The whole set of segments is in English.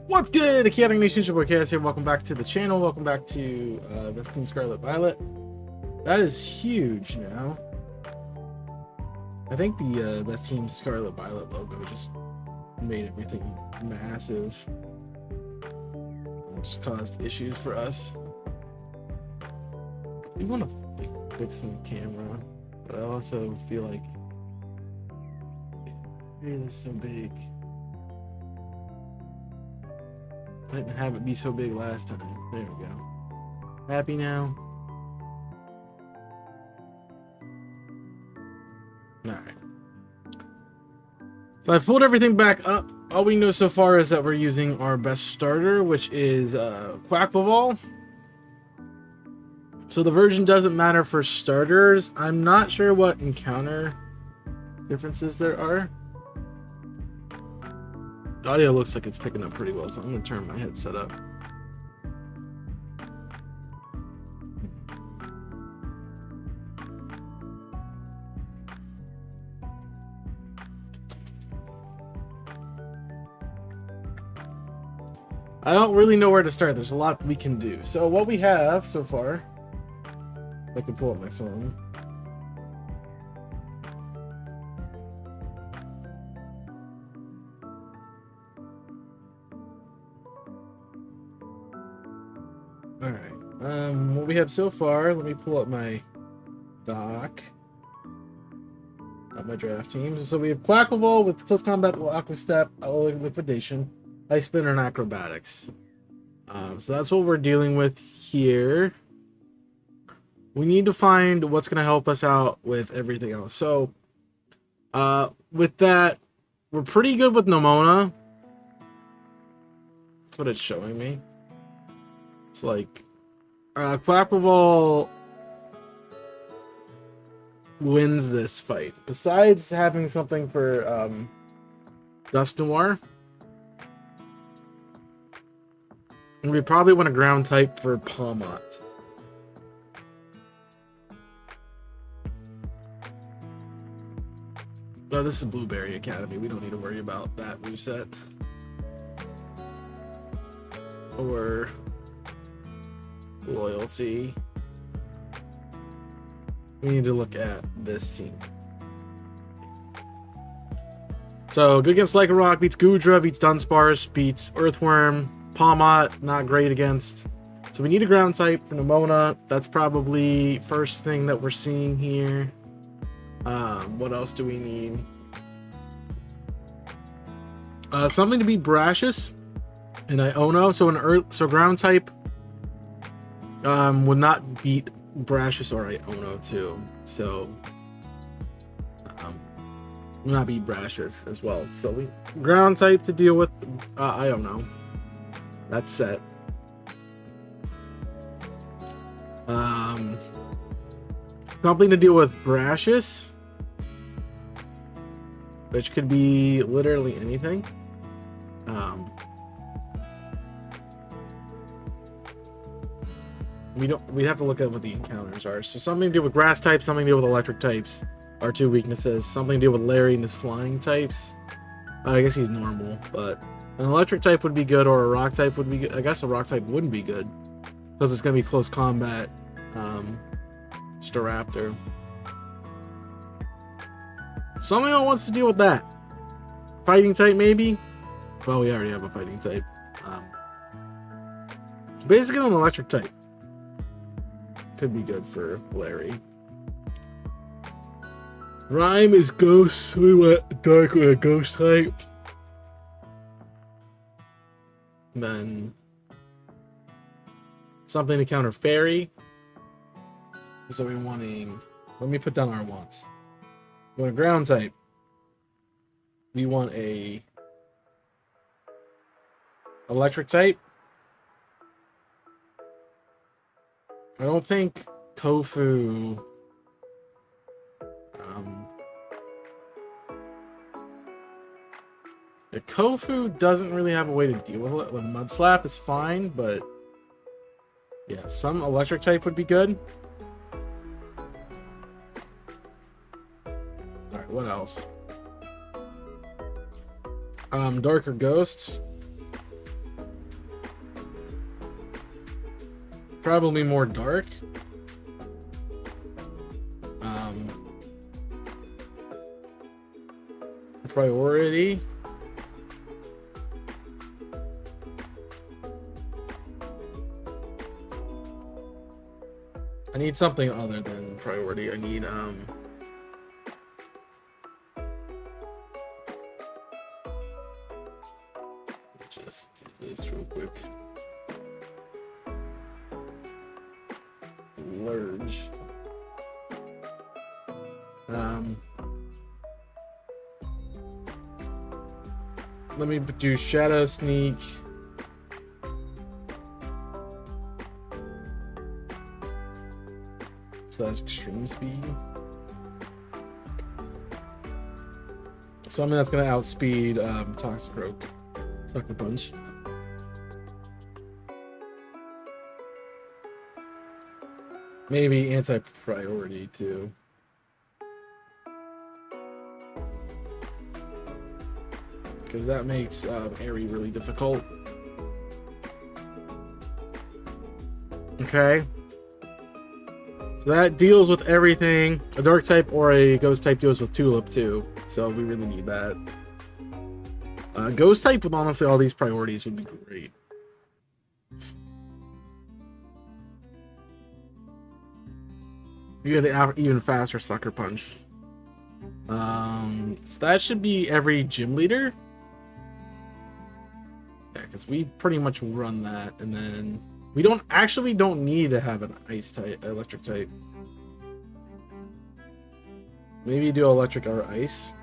What's good? The Chaotic Nation, your boy Chaos here. Welcome back to the channel. Welcome back to Best Team Scarlet Violet. That is huge now. I think the Best Team Scarlet Violet logo just made everything massive. It just caused issues for us. We want to fix some camera, but I also feel like this is so big. I didn't have it be so big last time. There we go. Happy now? Alright. So I pulled everything back up. All we know so far is that we're using our best starter, which is Quackball. So the version doesn't matter for starters. I'm not sure what encounter differences there are. The audio looks like it's picking up pretty well, so I'm going to turn my headset up. I don't really know where to start. There's a lot we can do. So what we have so far, I can pull up my phone. Alright, what we have so far, let me pull up my doc. Got my draft teams. So we have Quackball with Close Combat, Aqua Step, Liquidation, Ice Spin, and Acrobatics. So that's what we're dealing with here. We need to find what's going to help us out with everything else. So, with that, we're pretty good with Nomona. That's what it's showing me. It's like Quackball wins this fight. Besides having something for Dust Noir, and we probably want a ground type for Palmot. Oh, this is Blueberry Academy. We don't need to worry about that moveset. Or Loyalty. We need to look at this team. So, good against Like a Rock, beats Gudra, beats Dunsparce, beats Earthworm. Palmot, not great against. So we need a ground type for Nomona. That's probably first thing that we're seeing here. What else do we need? Something to beat Brashus and Iono. So ground type would not beat Brashus or Iono too. So would not beat Brashus as well. So we ground type to deal with Iono. That's set. Something to deal with Brashus, which could be literally anything. We have to look at what the encounters are. So something to do with grass types, something to do with electric types are two weaknesses. Something to do with Larry and his flying types. I guess he's normal, but an electric type would be good, or a rock type would be good. I guess a rock type wouldn't be good because it's going to be close combat. Staraptor. Someone wants to deal with that. Fighting type, maybe? Well, we already have a fighting type. Basically, an electric type could be good for Larry. Rhyme is ghost, so we went dark with a ghost type. Then something to counter fairy. So we're wanting, let me put down our wants. We want a ground type. We want a electric type. I don't think Kofu the Kofu doesn't really have a way to deal with it. The Mud Slap is fine, but yeah, some electric type would be good. Alright, what else? Darker Ghosts. Probably more dark. Priority. I need something other than priority. I need just do this real quick. Lurge. Let me do Shadow Sneak. So that's extreme speed. Something that's gonna outspeed Sucker Punch. Maybe anti-priority too. Because that makes Airy really difficult. Okay. So that deals with everything. A dark type or a ghost type deals with Tulip too. So we really need that. Ghost type with honestly all these priorities would be great. You get an even faster Sucker Punch. So that should be every gym leader. Yeah, because we pretty much run that, and then we don't need to have an ice type, electric type. Maybe do electric or ice.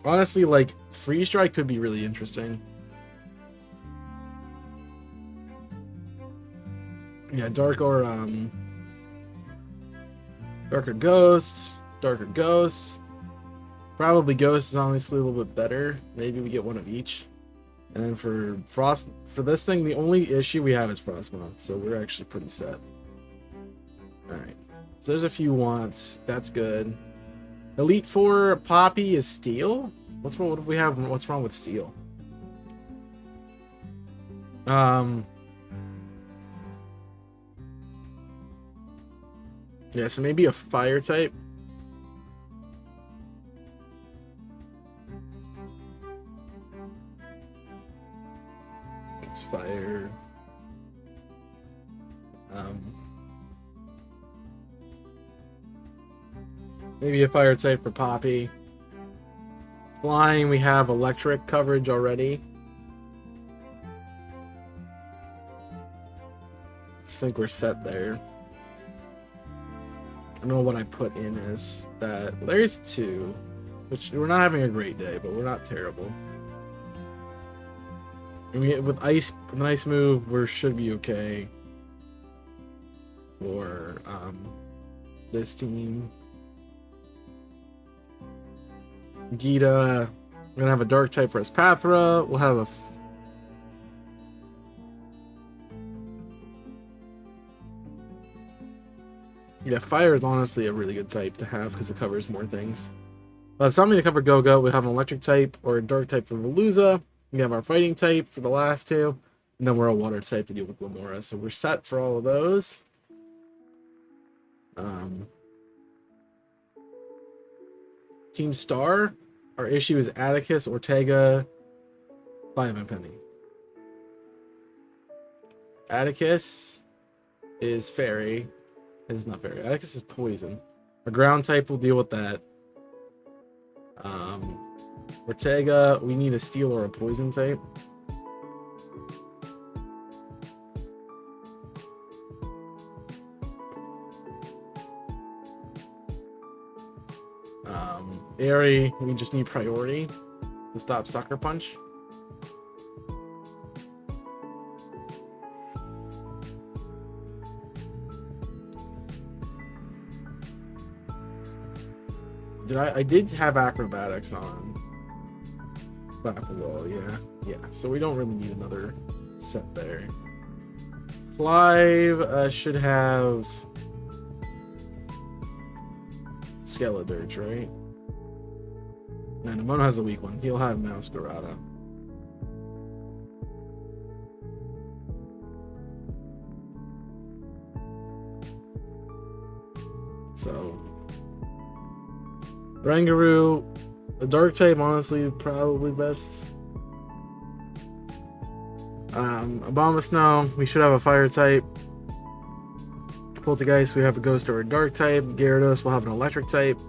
Honestly, like Freeze Strike could be really interesting. Yeah, dark or darker ghosts, darker ghosts. Probably ghost is honestly a little bit better. Maybe we get one of each. And then for frost, for this thing, the only issue we have is Frostmoth, so we're actually pretty set. All right, so there's a few wants. That's good. Elite 4 Poppy is Steel. What's wrong? What do we have? What's wrong with Steel? Yeah, so maybe a fire type. It's fire. Maybe a fire type for Poppy. Flying, we have electric coverage already. I think we're set there. I don't know what I put in as that. There's 2, which we're not having a great day, but we're not terrible. And with ice, a nice move, we should be okay for this team. Gita, we're gonna have a dark type for Espathra. We'll have a yeah, fire is honestly a really good type to have because it covers more things. We'll have something to cover Go-Go. We'll have an electric type or a dark type for Veluza. We have our fighting type for the last 2. And then we're a water type to deal with Lamora. So we're set for all of those. Team Star. Our issue is Atticus, Ortega, Clive, and Penny. Atticus is Fairy. It is not Fairy. Atticus is Poison. Our ground type will deal with that. Ortega, we need a Steel or a Poison type. Airy, we just need priority to stop Sucker Punch. I did have acrobatics on Backable, yeah. So we don't really need another set there. Clive should have Skeledirge, right? No, Mono has a weak one. He'll have Masquerada. Rangaroo, a dark type, honestly, probably best. Abomasnow, we should have a fire type. Poltergeist, we have a ghost or a dark type. Gyarados will have an electric type.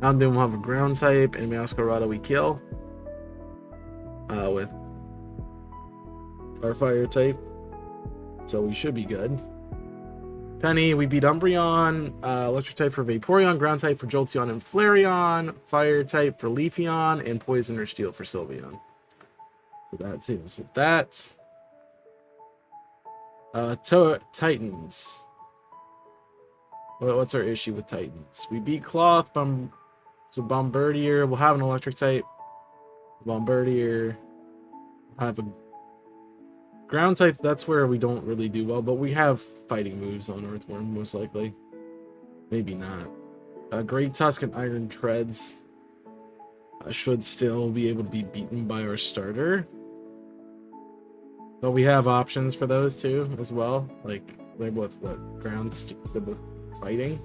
Houndoom will have a ground type. And Meowscarada we kill with our fire type. So we should be good. Penny, we beat Umbreon. Electric type for Vaporeon. Ground type for Jolteon and Flareon. Fire type for Leafeon. And Poison or Steel for Sylveon. So that's it. So that's Titans. What's our issue with Titans? We beat Cloth, so Bombardier will have an electric type. Bombardier have a ground type. That's where we don't really do well, but we have fighting moves on Earthworm, most likely. Maybe not. Great Tusk and Iron Treads should still be able to be beaten by our starter. But we have options for those too, as well. Like, they're both what? Grounds? They're both fighting.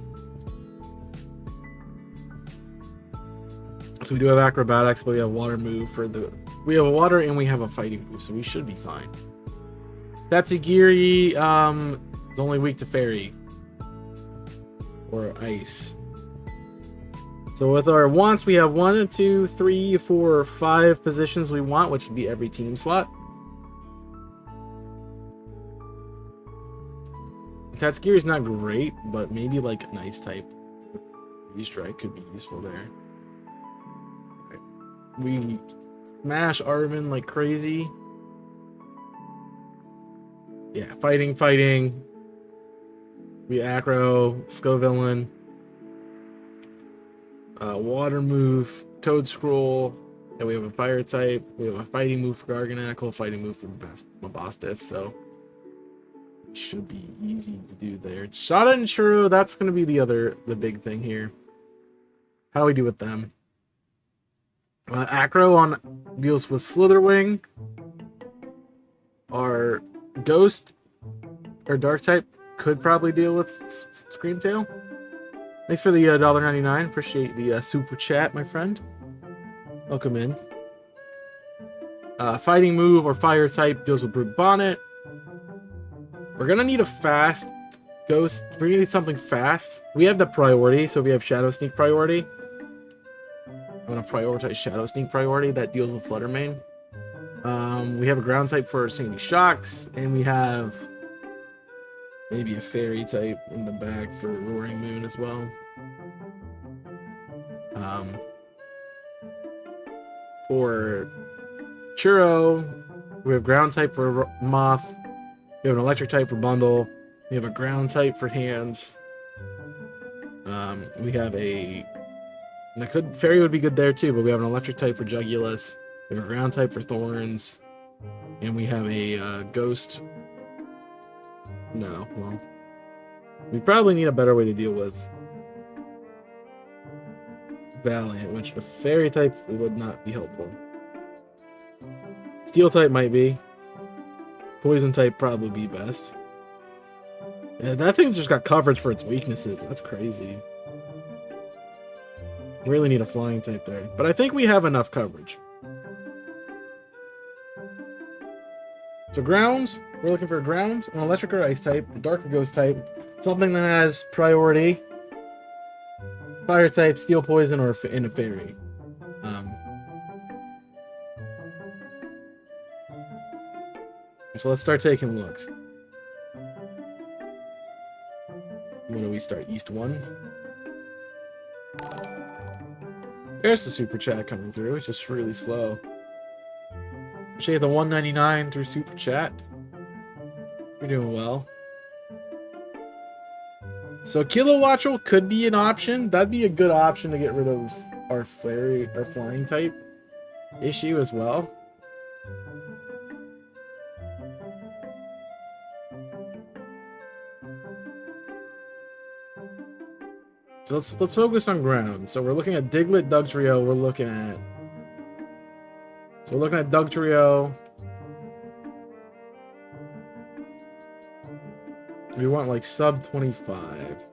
So we do have acrobatics, but we have water move for the. We have a water and we have a fighting move, so we should be fine. Tatsugiri is only weak to fairy or ice. So with our wants, we have 1, 2, 3, 4, 5 positions we want, which would be every team slot. Tatsugiri is not great, but maybe like an ice type strike could be useful there. Right. We smash Arvin like crazy. Yeah, fighting. We acro, Scovillain. Water move, Toad Scroll. And we have a fire type. We have a fighting move for Garganacl, fighting move for Mabostiff, so it should be easy to do there. Shada and Churro, that's gonna be the big thing here. How do we do with them? Acro on deals with Slitherwing. Our Ghost or Dark type could probably deal with Screamtail. Thanks for the $1.99. Appreciate the super chat, my friend. Welcome in. Fighting move or fire type deals with Brute Bonnet. We're gonna need a fast Ghost. We're gonna need something fast. We have the priority, so we have Shadow Sneak priority. I'm gonna prioritize Shadow Sneak priority. That deals with Fluttermane. We have a ground type for Sandy Shocks, and we have maybe a fairy type in the back for Roaring Moon as well. For Churro, we have ground type for Moth. We have an electric type for Bundle. We have a ground type for Hands. We have a... Fairy would be good there too, but we have an electric type for Jugulus. We have a ground type for Thorns. And we have a Ghost. No, well... We probably need a better way to deal with Valiant, which a Fairy type would not be helpful. Steel type might be. Poison type probably be best. Yeah, that thing's just got coverage for its weaknesses. That's crazy. We really need a flying type there. But I think we have enough coverage. So grounds, we're looking for a ground, an electric or ice type, a dark or ghost type, something that has priority, fire type, steel, poison, or in a fairy. So let's start taking looks. When do we start? East 1? There's the super chat coming through. It's just really slow. Appreciate the $1.99 through super chat. You're doing well. So Kilowattrel could be an option. That'd be a good option to get rid of our flying type issue as well. So let's focus on ground. So we're looking at Diglett, Dugtrio. We're looking at Dugtrio. We want like sub 25.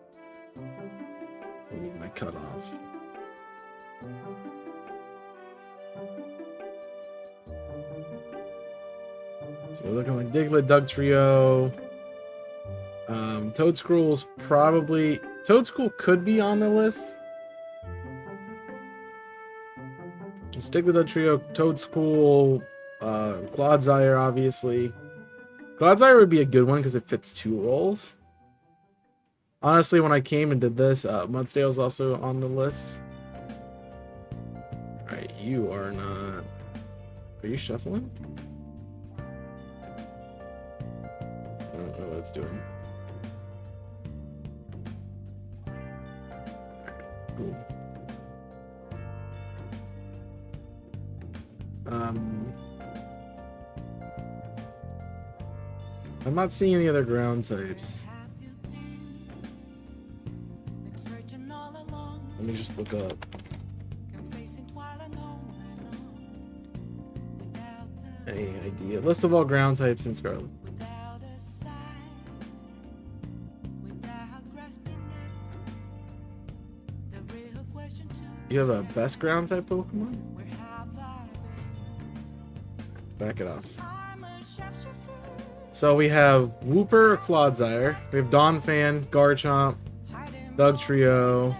I need my cutoff. So we're looking like Diglett, Dugtrio. Toadscruel's probably... Toadscruel could be on the list. Stick with Dugtrio, Toadscruel, Clodsire, obviously. Clodsire would be a good one because it fits 2 roles. Honestly, when I came and did this, Mudsdale's also on the list. Alright, you are not... Are you shuffling? I don't know what it's doing. Cool. I'm not seeing any other ground types. Let me just look up. Any idea? List of all ground types in Scarlet. You have a best ground type Pokemon? Back it off. So we have Wooper or Clodsire. We have Donphan, Garchomp, Dugtrio.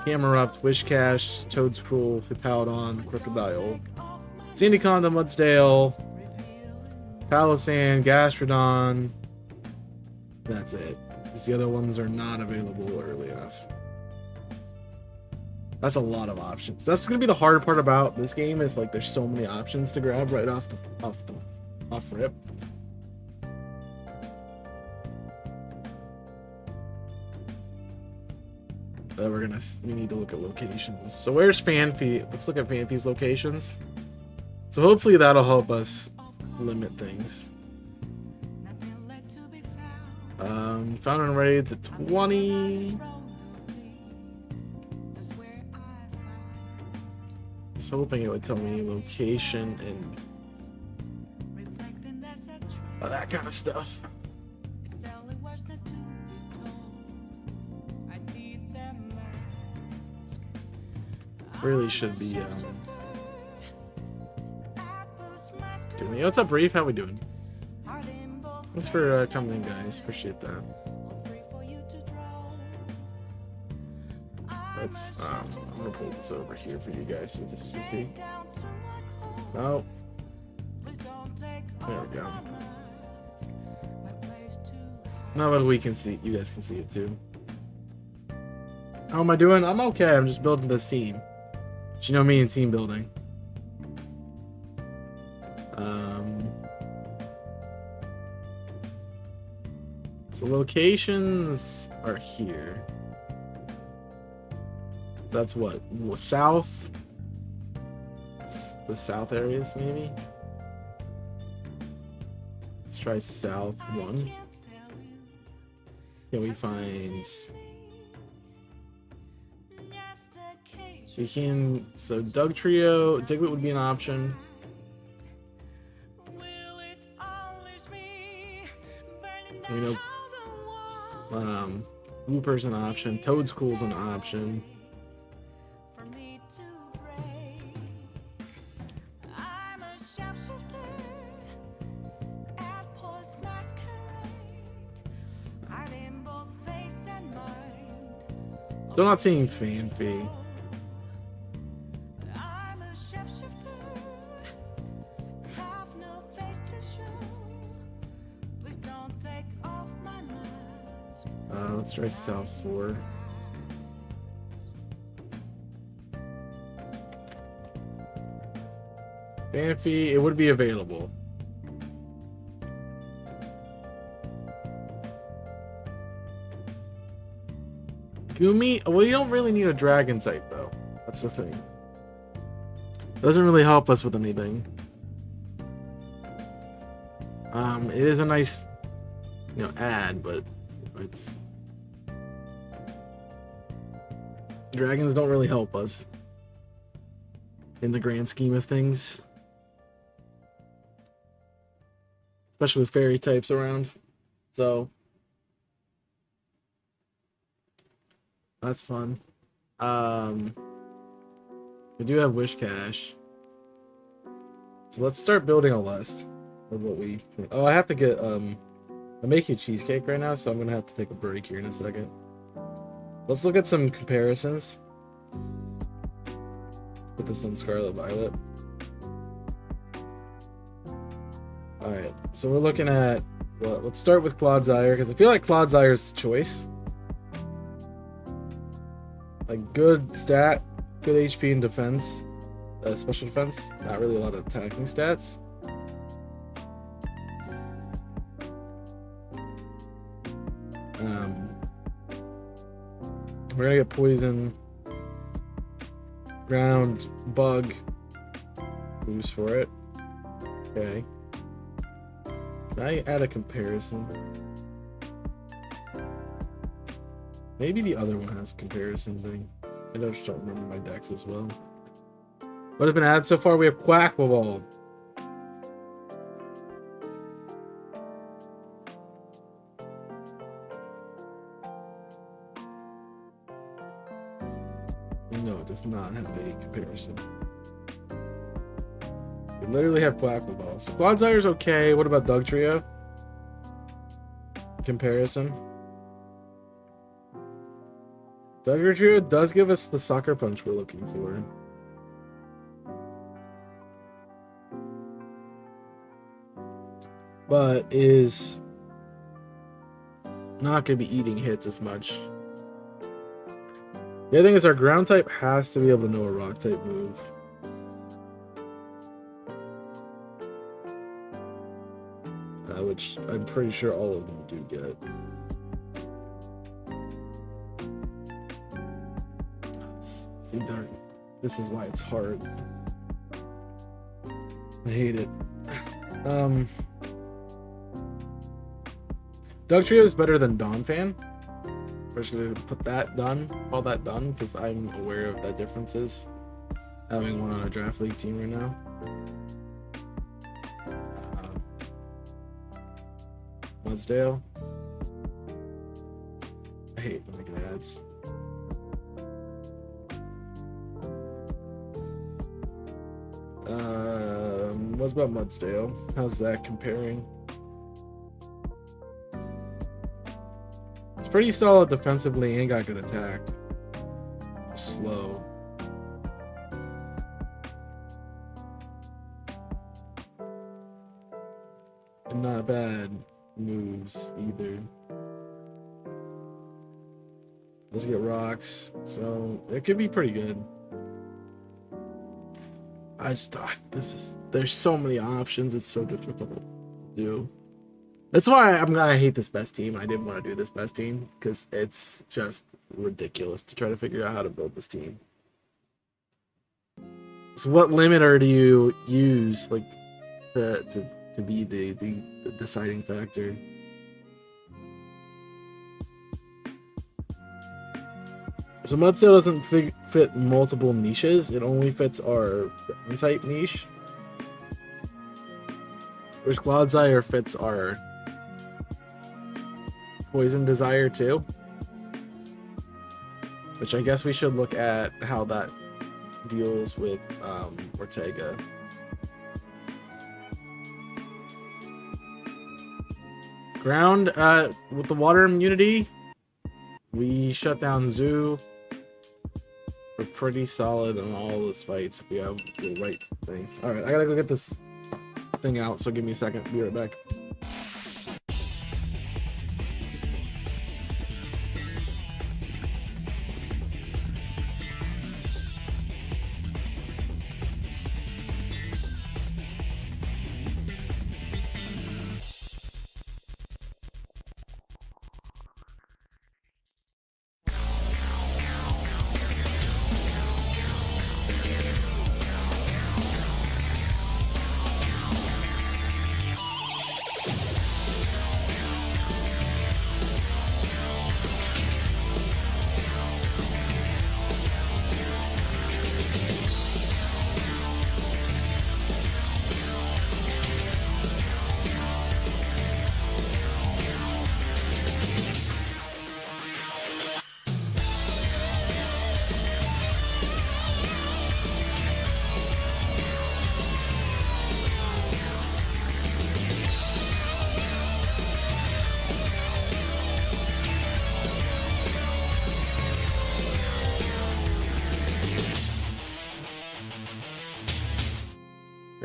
Camerupt, Wishcash, Toadscruel, Hippowdon, Crocodile, Sandaconda, Mudsdale, Palossand, Gastrodon. That's it. Because the other ones are not available early enough. That's a lot of options. That's gonna be the hard part about this game, is like there's so many options to grab right off rip. We need to look at locations. So where's Phanpy? Let's look at Phanpy's locations. So hopefully that'll help us limit things. Found and ready to 20. I was hoping it would tell me location and that kind of stuff. Really should be doing me. What's up, Reef? How we doing? Thanks for coming in, guys. Appreciate that. Let's I'm gonna pull this over here for you guys to see. Oh, there we go. Now that we can see, you guys can see it too. How am I doing? I'm okay. I'm just building this team. You know me and team building. So locations are here. That's what? South? It's the south areas, maybe? Let's try south 1. Can we find... We can... So Dugtrio, Diglett would be an option. You know... Wooper's an option. Toadscruel's an option. Still not seeing Phanpy. Let's try South 4. Phanpy, it would be available. Gumi, well, you don't really need a dragon type though. That's the thing. Doesn't really help us with anything. It is a nice, add, but it's... Dragons don't really help us in the grand scheme of things. Especially with fairy types around. So that's fun. We do have wish cash. So let's start building a list of what we... Oh, I have to get, I'm making cheesecake right now, so I'm gonna have to take a break here in a second. Let's look at some comparisons. Put this on Scarlet Violet. Alright, so we're looking at... Well, let's start with Clodsire, because I feel like Clodsire's the choice. Like, good stat, good HP and defense. Special defense, not really a lot of attacking stats. We're gonna get poison, ground, bug, boost for it. Okay. Can I add a comparison? Maybe the other one has a comparison thing. I just don't remember my decks as well. What has been added so far? We have Quackball. No, it does not have a comparison. We literally have Quackball. So Clodsire's okay. What about Dugtrio? Comparison. Dugtrio does give us the Sucker Punch we're looking for. But is not going to be eating hits as much. The other thing is our ground type has to be able to know a rock type move. Which I'm pretty sure all of them do get. This is why it's hard. I hate it. Dugtrio is better than Donphan. We're just gonna put that done, call that done, because I'm aware of the differences. Having one on a draft league team right now. Mudsdale. I hate when I get ads. What's about Mudsdale? How's that comparing? It's pretty solid defensively and got good attack. Slow. Not bad moves either. Let's get rocks, so it could be pretty good. I just thought there's so many options, it's so difficult to do. That's why I hate this best team. I didn't want to do this best team because it's just ridiculous to try to figure out how to build this team. So what limiter do you use like to be the deciding factor? So Mudsdale doesn't fit multiple niches. It only fits our ground type niche. Whereas Clodsire fits our Poison Desire too. Which I guess we should look at how that deals with Ortega. Ground, with the water immunity, we shut down Zoo. We're pretty solid in all those fights if we have the right thing. Alright, I gotta go get this thing out, so give me a second. Be right back.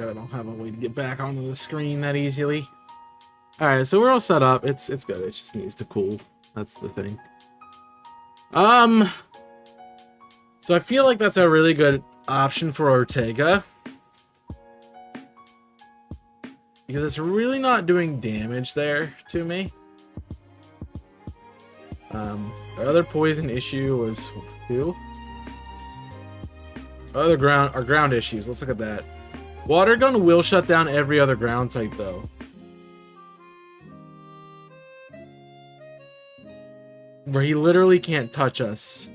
forgot I don't have a way to get back onto the screen that easily. Alright, so we're all set up. It's good. It just needs to cool. That's the thing. So I feel like that's a really good option for Ortega. Because it's really not doing damage there to me. Our other poison issue was who? Our ground issues. Let's look at that. Water gun will shut down every other ground type though. Where he literally can't touch us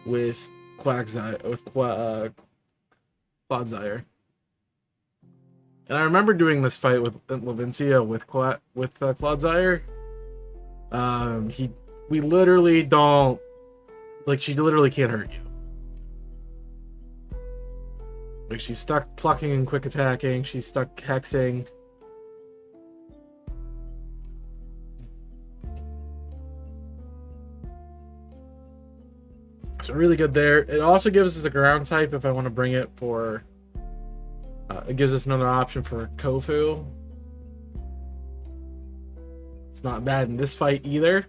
with Quagsire, with Clodsire. And I remember doing this fight with Levincia with Clodsire. We literally don't, like, she literally can't hurt you. Like, she's stuck plucking and quick attacking. She's stuck hexing. So really good there. It also gives us a ground type if I want to bring it for... it gives us another option for Kofu. It's not bad in this fight either.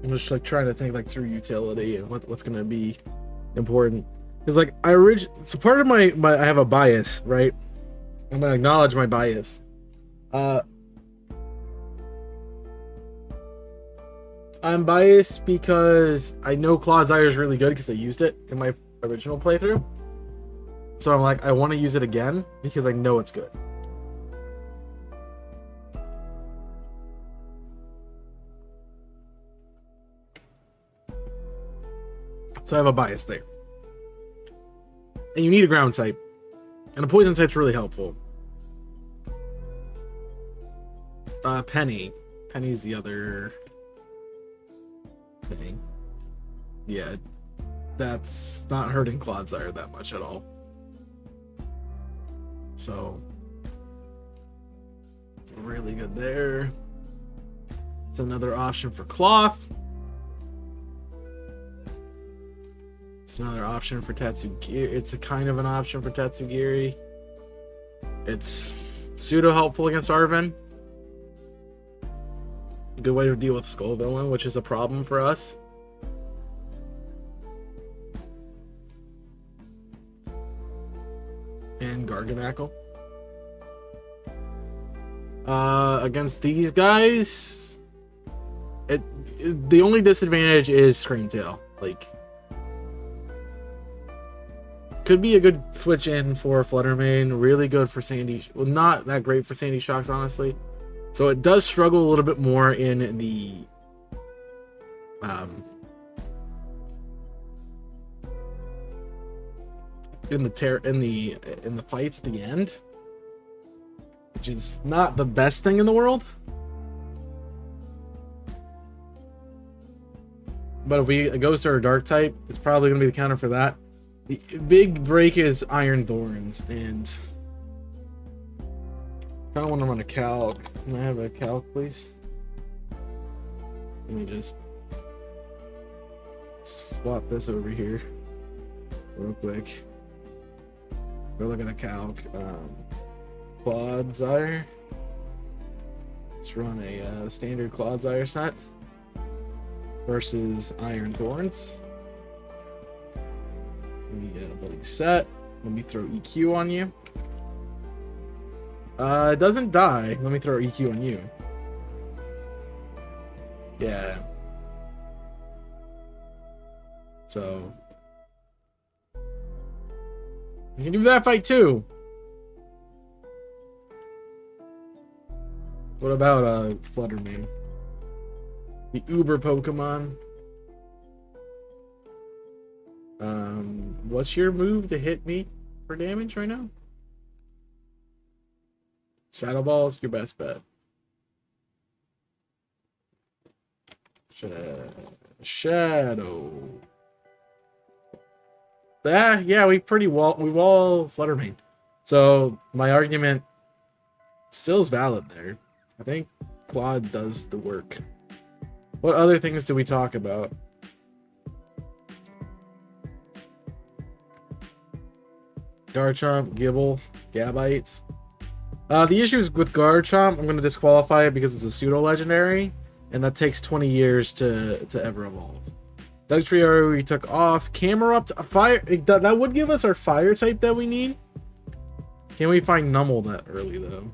I'm just like trying to think like through utility and what's gonna be important. Because like so part of my I have a bias, right? I'm gonna acknowledge my bias. I'm biased because I know Clodsire is really good because I used it in my original playthrough. So I'm like, I want to use it again because I know it's good. So I have a bias there. And you need a ground type. And a poison type's really helpful. Penny. Penny's the other thing. Yeah. That's not hurting Clodsire that much at all. So really good there. It's another option for Cloth. It's another option for Tatsugiri. It's a kind of an option for Tatsugiri. It's pseudo helpful against Arven. Good way to deal with Skull Villain, which is a problem for us. And Garganackle. Against these guys, the only disadvantage is Screamtail. Like, could be a good switch in for Fluttermane. Really good for Sandy. Well, not that great for Sandy Shocks, honestly. So it does struggle a little bit more in the in the fights at the end, which is not the best thing in the world. But if it goes to our dark type, it's probably going to be the counter for that. The big break is Iron Thorns, and I kind of want to run a calc. Can I have a calc, please? Let me just swap this over here real quick. We're looking at calc. Clodsire. Let's run a standard Clodsire set versus Iron Thorns. Let me building set. Let me throw EQ on you. It doesn't die. Let me throw EQ on you. Yeah. So you can do that fight too. What about Fluttermane? The Uber Pokemon. What's your move to hit me for damage right now? Shadow Ball's your best bet. Shadow. Yeah, we wall Fluttermane. So my argument still is valid there. I think Claude does the work. What other things do we talk about? Garchomp, Gibble, Gabite. The issues with Garchomp, I'm going to disqualify it because it's a pseudo-legendary, and that takes 20 years to ever evolve. Dugtrio we took off. Camerupt, fire. That would give us our fire type that we need. Can we find Numel that early, though?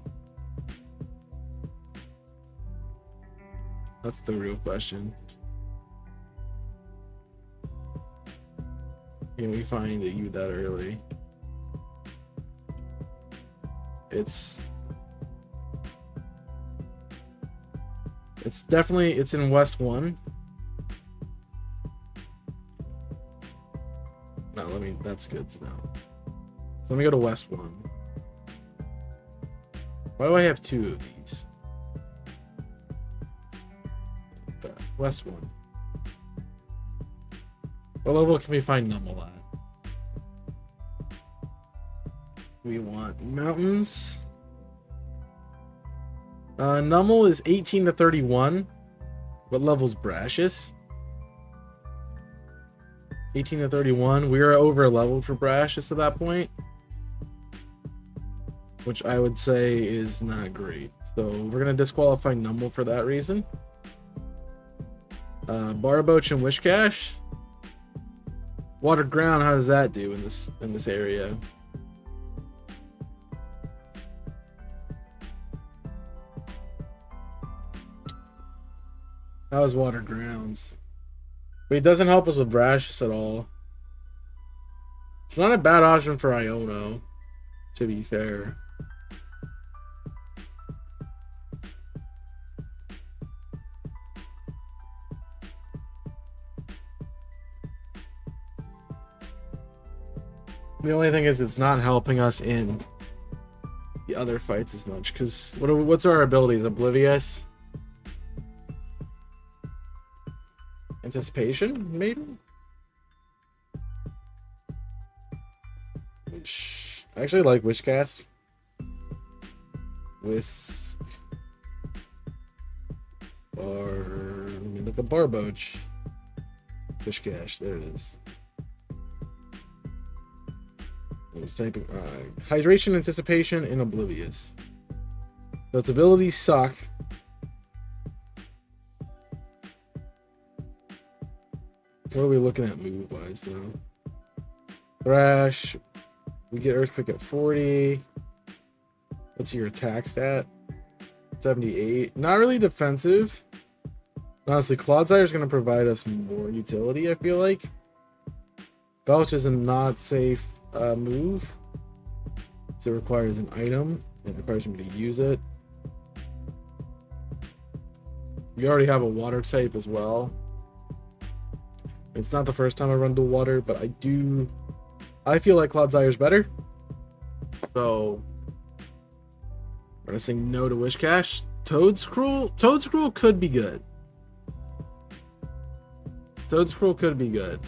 That's the real question. Can we find you that early? It's definitely, it's in West 1. No, that's good to know. So let me go to West 1. Why do I have 2 of these? West 1. What level can we find Numel at? We want mountains. Numel is 18 to 31. What level's Brashus? 18 to 31. We are over leveled for Brashus at that point, which I would say is not great. So we're gonna disqualify Numel for that reason. Barboach and Wishcash. Water ground, how does that do in this area? That was water grounds. But it doesn't help us with Brashus at all. It's not a bad option for Iono, to be fair. The only thing is it's not helping us in the other fights as much, because what's our abilities? Oblivious? Anticipation, maybe? I actually like Wishcast. Whisk. Or like a Barboach. Wishcash, there it is. I was typing Hydration, Anticipation, and Oblivious. So its abilities suck. What are we looking at move wise though? Thrash. We get Earthquake at 40. What's your attack stat? 78. Not really defensive. Honestly, Clodsire is going to provide us more utility, I feel like. Belch is a not safe move. So it requires an item. It requires me to use it. We already have a water type as well. It's not the first time I run dual water, but I feel like Clodsire is better. So we're gonna say no to Wishcash. Toadscruel could be good. Toadscruel could be good.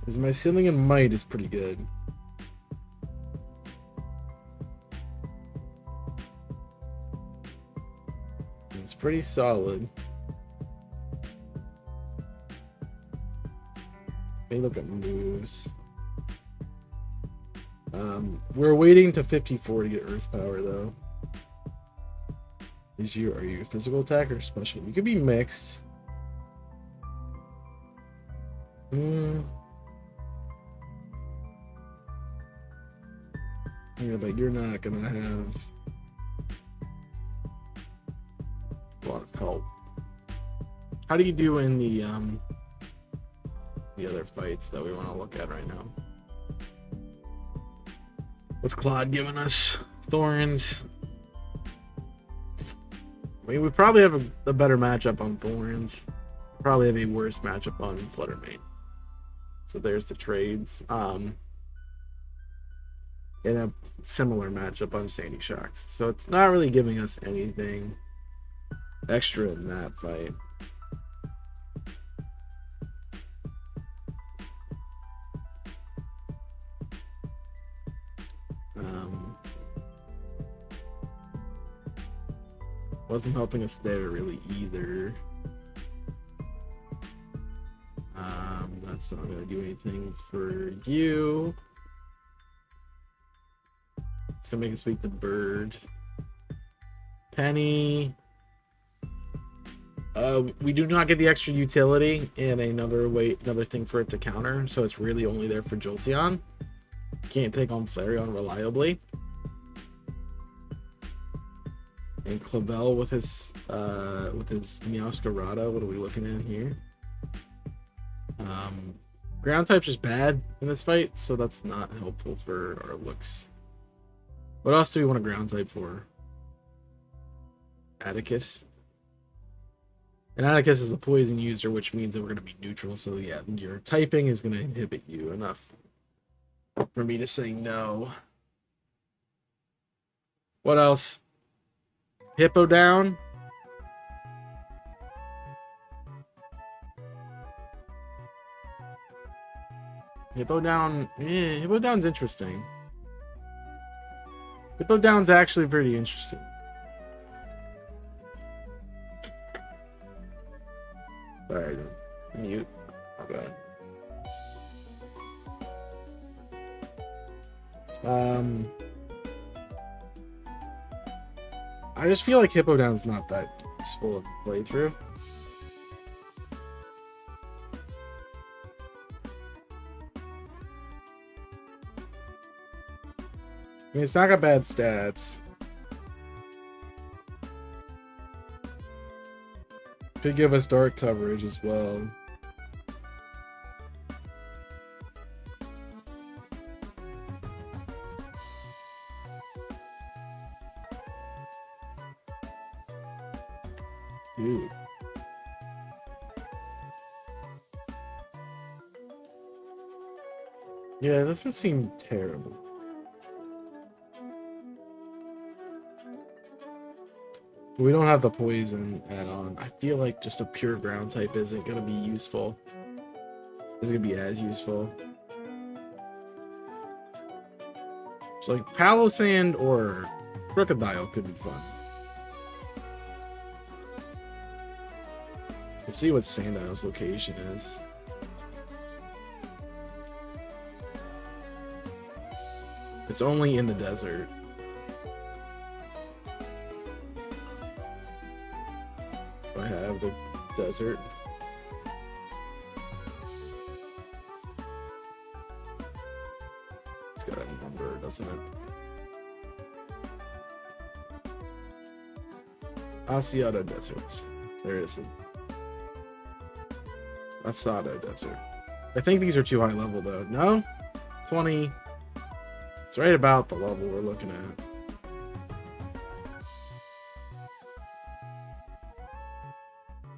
Because my Sealing and Might is pretty good. It's pretty solid. Let me look at moves. We're waiting to 54 to get Earth Power though. Are you a physical attack or special? You could be mixed. Yeah, but you're not gonna have a lot of help. How do you do in the other fights that we want to look at right now? What's Claude giving us? Thorns. I mean, we probably have a better matchup on Thorns. Probably have a worse matchup on Fluttermane. So there's the trades. And a similar matchup on Sandy Shocks. So it's not really giving us anything extra in that fight. Wasn't helping us there really either. That's not gonna do anything for you. It's gonna make us beat the bird. Penny. We do not get the extra utility and another thing for it to counter, so it's really only there for Jolteon. Can't take on Flareon reliably. And Clavel with his Meowscarada. What are we looking at here? Ground type's just bad in this fight, so that's not helpful for our looks. What else do we want a ground type for? Atticus. And Atticus is a poison user, which means that we're going to be neutral. So yeah, your typing is going to inhibit you enough for me to say no. What else? Hippo down. Hippo down. Yeah, Hippo down's interesting. Hippo down's actually pretty interesting. Sorry, mute. Okay. I just feel like Hippo down's not that useful to play through. I mean, it's not got bad stats. Could give us dark coverage as well. Dude. Yeah, it doesn't seem terrible. We don't have the poison add-on. I feel like just a pure ground type isn't going to be useful. Isn't going to be as useful. So like Palossand or Crocodile could be fun. Let's see what Sandile's location is. It's only in the desert. I have the desert. It's got a number, doesn't it? Asiata Desert. There is it. Asada Desert. I think these are too high level though. No? 20. It's right about the level we're looking at.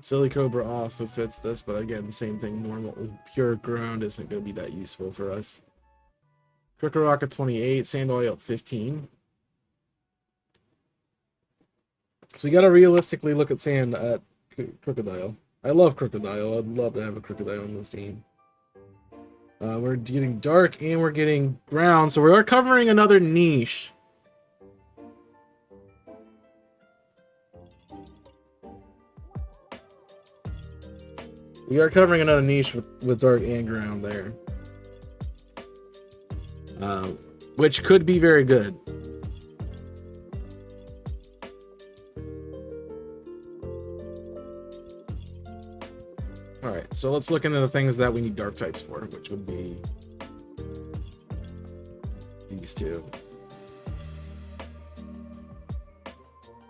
Silly Cobra also fits this, but again, same thing. Normal pure ground isn't going to be that useful for us. Crocorock at 28, Sandile at 15. So we got to realistically look at Crocodile. I love Crocodile. I'd love to have a Crocodile on this team. We're getting dark and we're getting ground, so we are covering another niche. We are covering another niche with dark and ground there. Which could be very good. Alright, so let's look into the things that we need dark types for, which would be these two.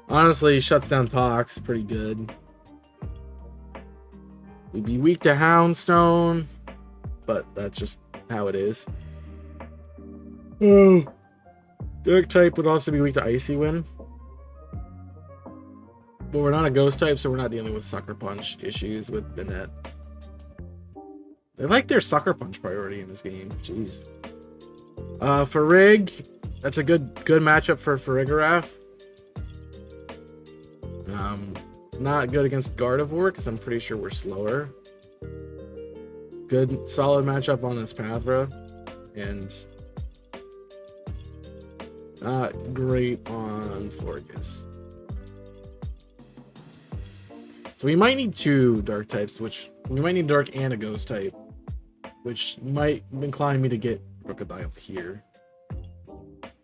Honestly, shuts down Tox pretty good. We'd be weak to Houndstone, but that's just how it is. Oh. Dark type would also be weak to Icy Wind. But we're not a ghost type, so we're not dealing with Sucker Punch issues with Banette. They like their Sucker Punch priority in this game. Jeez. Farig, that's a good matchup for Farigiraf. Not good against Gardevoir, because I'm pretty sure we're slower. Good, solid matchup on this Pathra. And not great on Florges. So we might need 2 dark types, which we might need dark and a ghost type, which might incline me to get Crocodile here.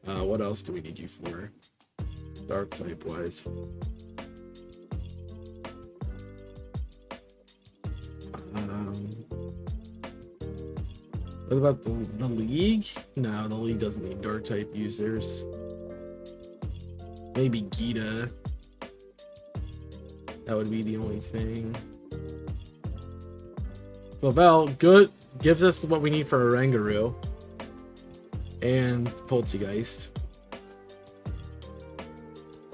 What else do we need you for? Dark type wise. What about the League? No, the League doesn't need dark type users. Maybe Gita. That would be the only thing. Clavel, good, gives us what we need for Oranguru. And Poltergeist.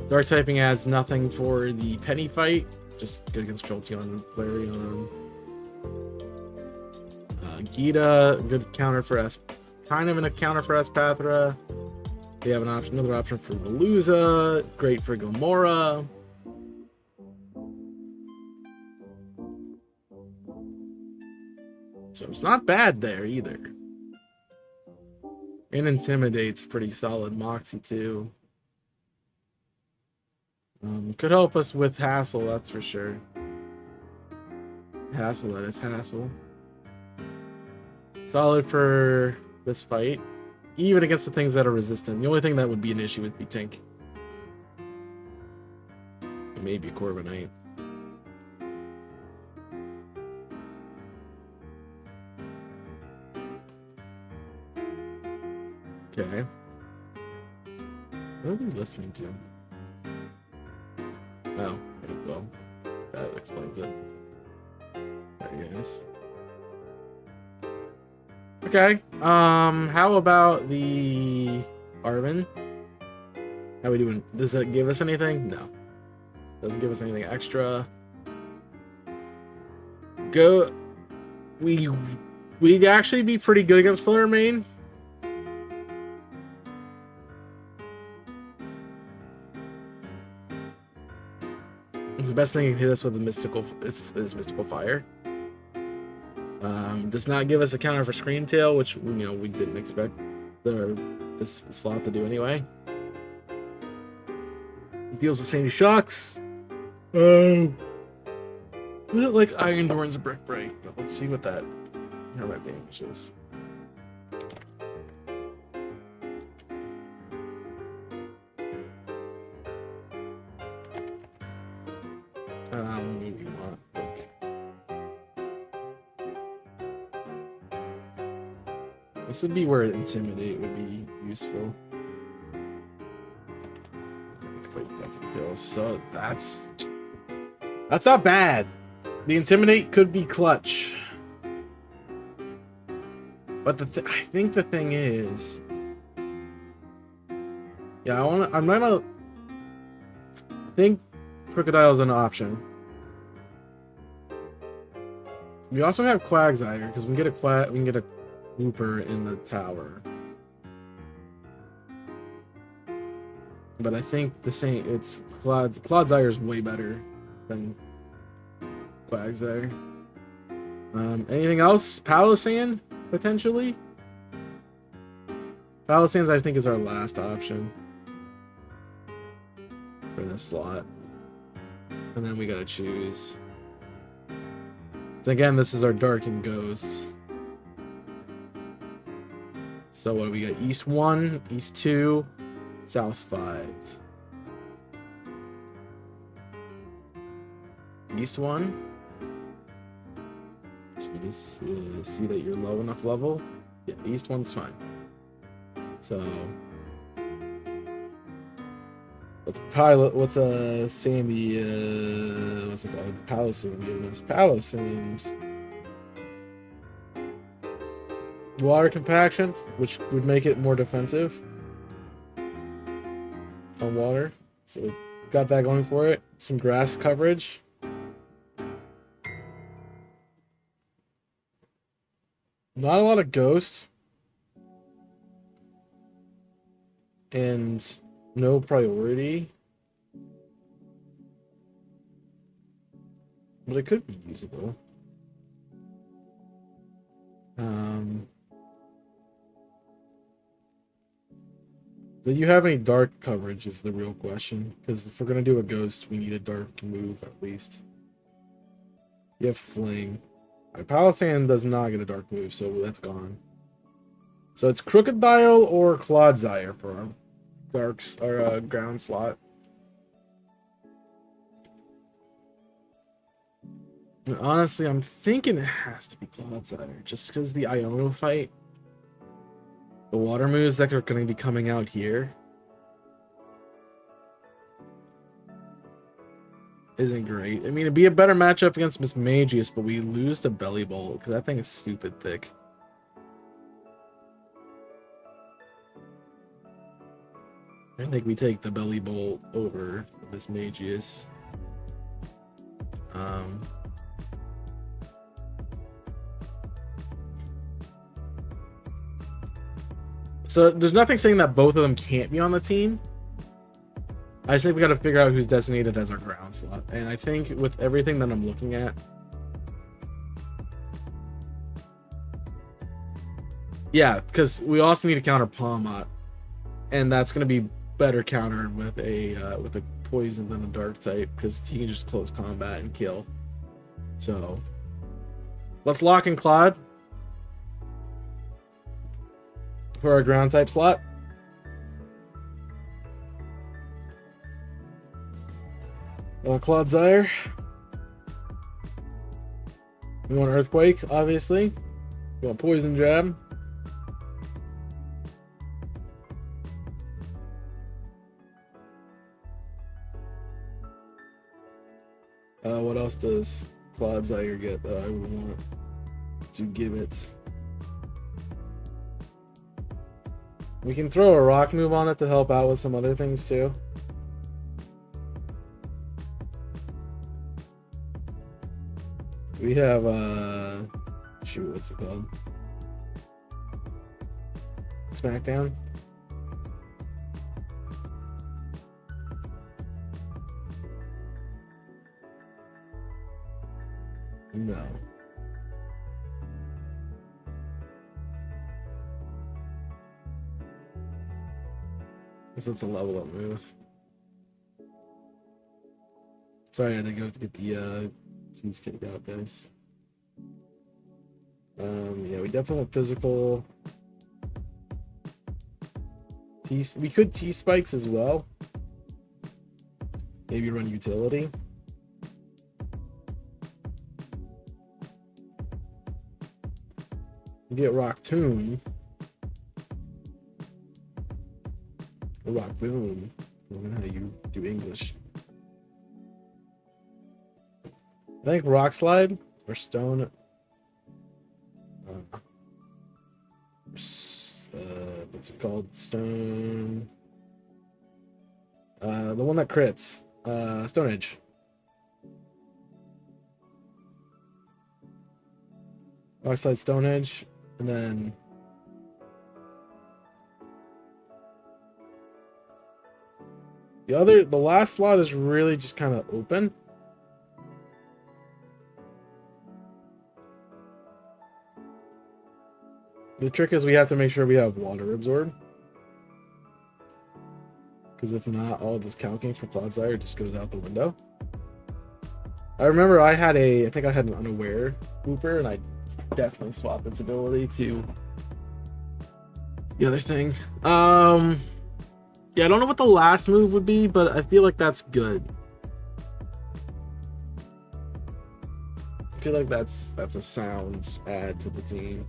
Dark typing adds nothing for the Penny fight. Just good against Jolteon and Flareon. Gita, good counter for kind of in a counter for Espathra. They have another option for Veluza. Great for Gomora. So it's not bad there either. And Intimidate's pretty solid. Moxie too. Could help us with Hassle, that's for sure. Hassle, that is Hassle. Solid for this fight. Even against the things that are resistant. The only thing that would be an issue would be Tink. Maybe Corviknight. Okay. What are we listening to? Oh, well, that explains it. Very nice. Okay. How about the Arvin? How we doing? Does that give us anything? No. Doesn't give us anything extra. Go. We'd actually be pretty good against Flare Main. The best thing that can hit us with the mystical is Mystical Fire. Does not give us a counter for Scream Tail, which we didn't expect this slot to do anyway. Deals the same shocks. Was it like Iron Doran's Brick Break? But let's see what that damage is. We want this would be where Intimidate would be useful. It's quite definite kills, so that's not bad. The Intimidate could be clutch, but I think the thing is, yeah, I'm gonna think Crocodile's an option. We also have Quagsire because we can get a Looper in the tower. But I think it's Clodsire is way better than Quagsire. Anything else? Palossand potentially. Palossand I think is our last option for this slot. And then we gotta choose. So again, this is our Dark and Ghosts. So what do we got? East 1, East 2, South 5. East 1. So just see that you're low enough level. Yeah, East 1's fine. So what's Sandy, what's it called? Palossand giving us? Palossand. Water Compaction, which would make it more defensive on water. So got that going for it. Some grass coverage. Not a lot of ghosts. And no priority. But it could be usable. Do you have any dark coverage is the real question. Because if we're going to do a ghost, we need a dark move at least. You have Fling. Right, Palisand does not get a dark move, so that's gone. So it's Crocodile or Clodsire for our darks or ground slot. And honestly, I'm thinking it has to be Clodsire, just because the Iono fight, the water moves that are going to be coming out here isn't great. I mean, it'd be a better matchup against Mismagius, but we lose to Belly Bolt because that thing is stupid thick. I think we take the Belly Bolt over Mismagius. So there's nothing saying that both of them can't be on the team. I just think we got to figure out who's designated as our ground slot. And I think with everything that I'm looking at, yeah, because we also need to counter Palmot, and that's going to be better countered with a poison than a dark type because he can just close combat and kill. So let's lock in Claude for our ground type slot. Clodsire. We want Earthquake, obviously. We want Poison Jab. What else does Clodsire get that I would want to give it? We can throw a rock move on it to help out with some other things too. We have shoot, what's it called? Smackdown. No. Guess it's a level up move. Sorry, I had to go to get the cheesecake out, guys. Yeah, we definitely have physical. We could T-spikes as well. Maybe run utility. Get Rock Tomb. Or Rock Boom. I don't know how you do English. I think Rock Slide or Stone. What's it called? Stone. The one that crits. Stone Edge. Rock Slide, Stone Edge, and then the last slot is really just kind of open. The trick is we have to make sure we have Water Absorb. Because if not, all this calking for Clodsire just goes out the window. I remember I think I had an Unaware Hooper, and I definitely swapped its ability to the other thing. Yeah, I don't know what the last move would be, but I feel like that's good. I feel like that's a sound add to the team.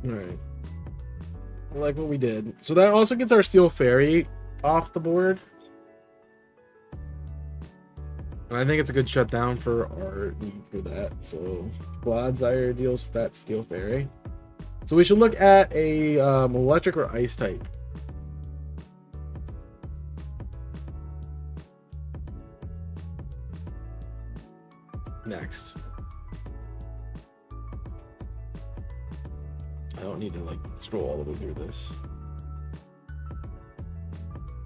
Alright. I like what we did. So that also gets our Steel Fairy off the board. And I think it's a good shutdown for our need for that. So Clodsire deals with that Steel Fairy. So we should look at a electric or ice type. next. I don't need to like scroll all the way through this.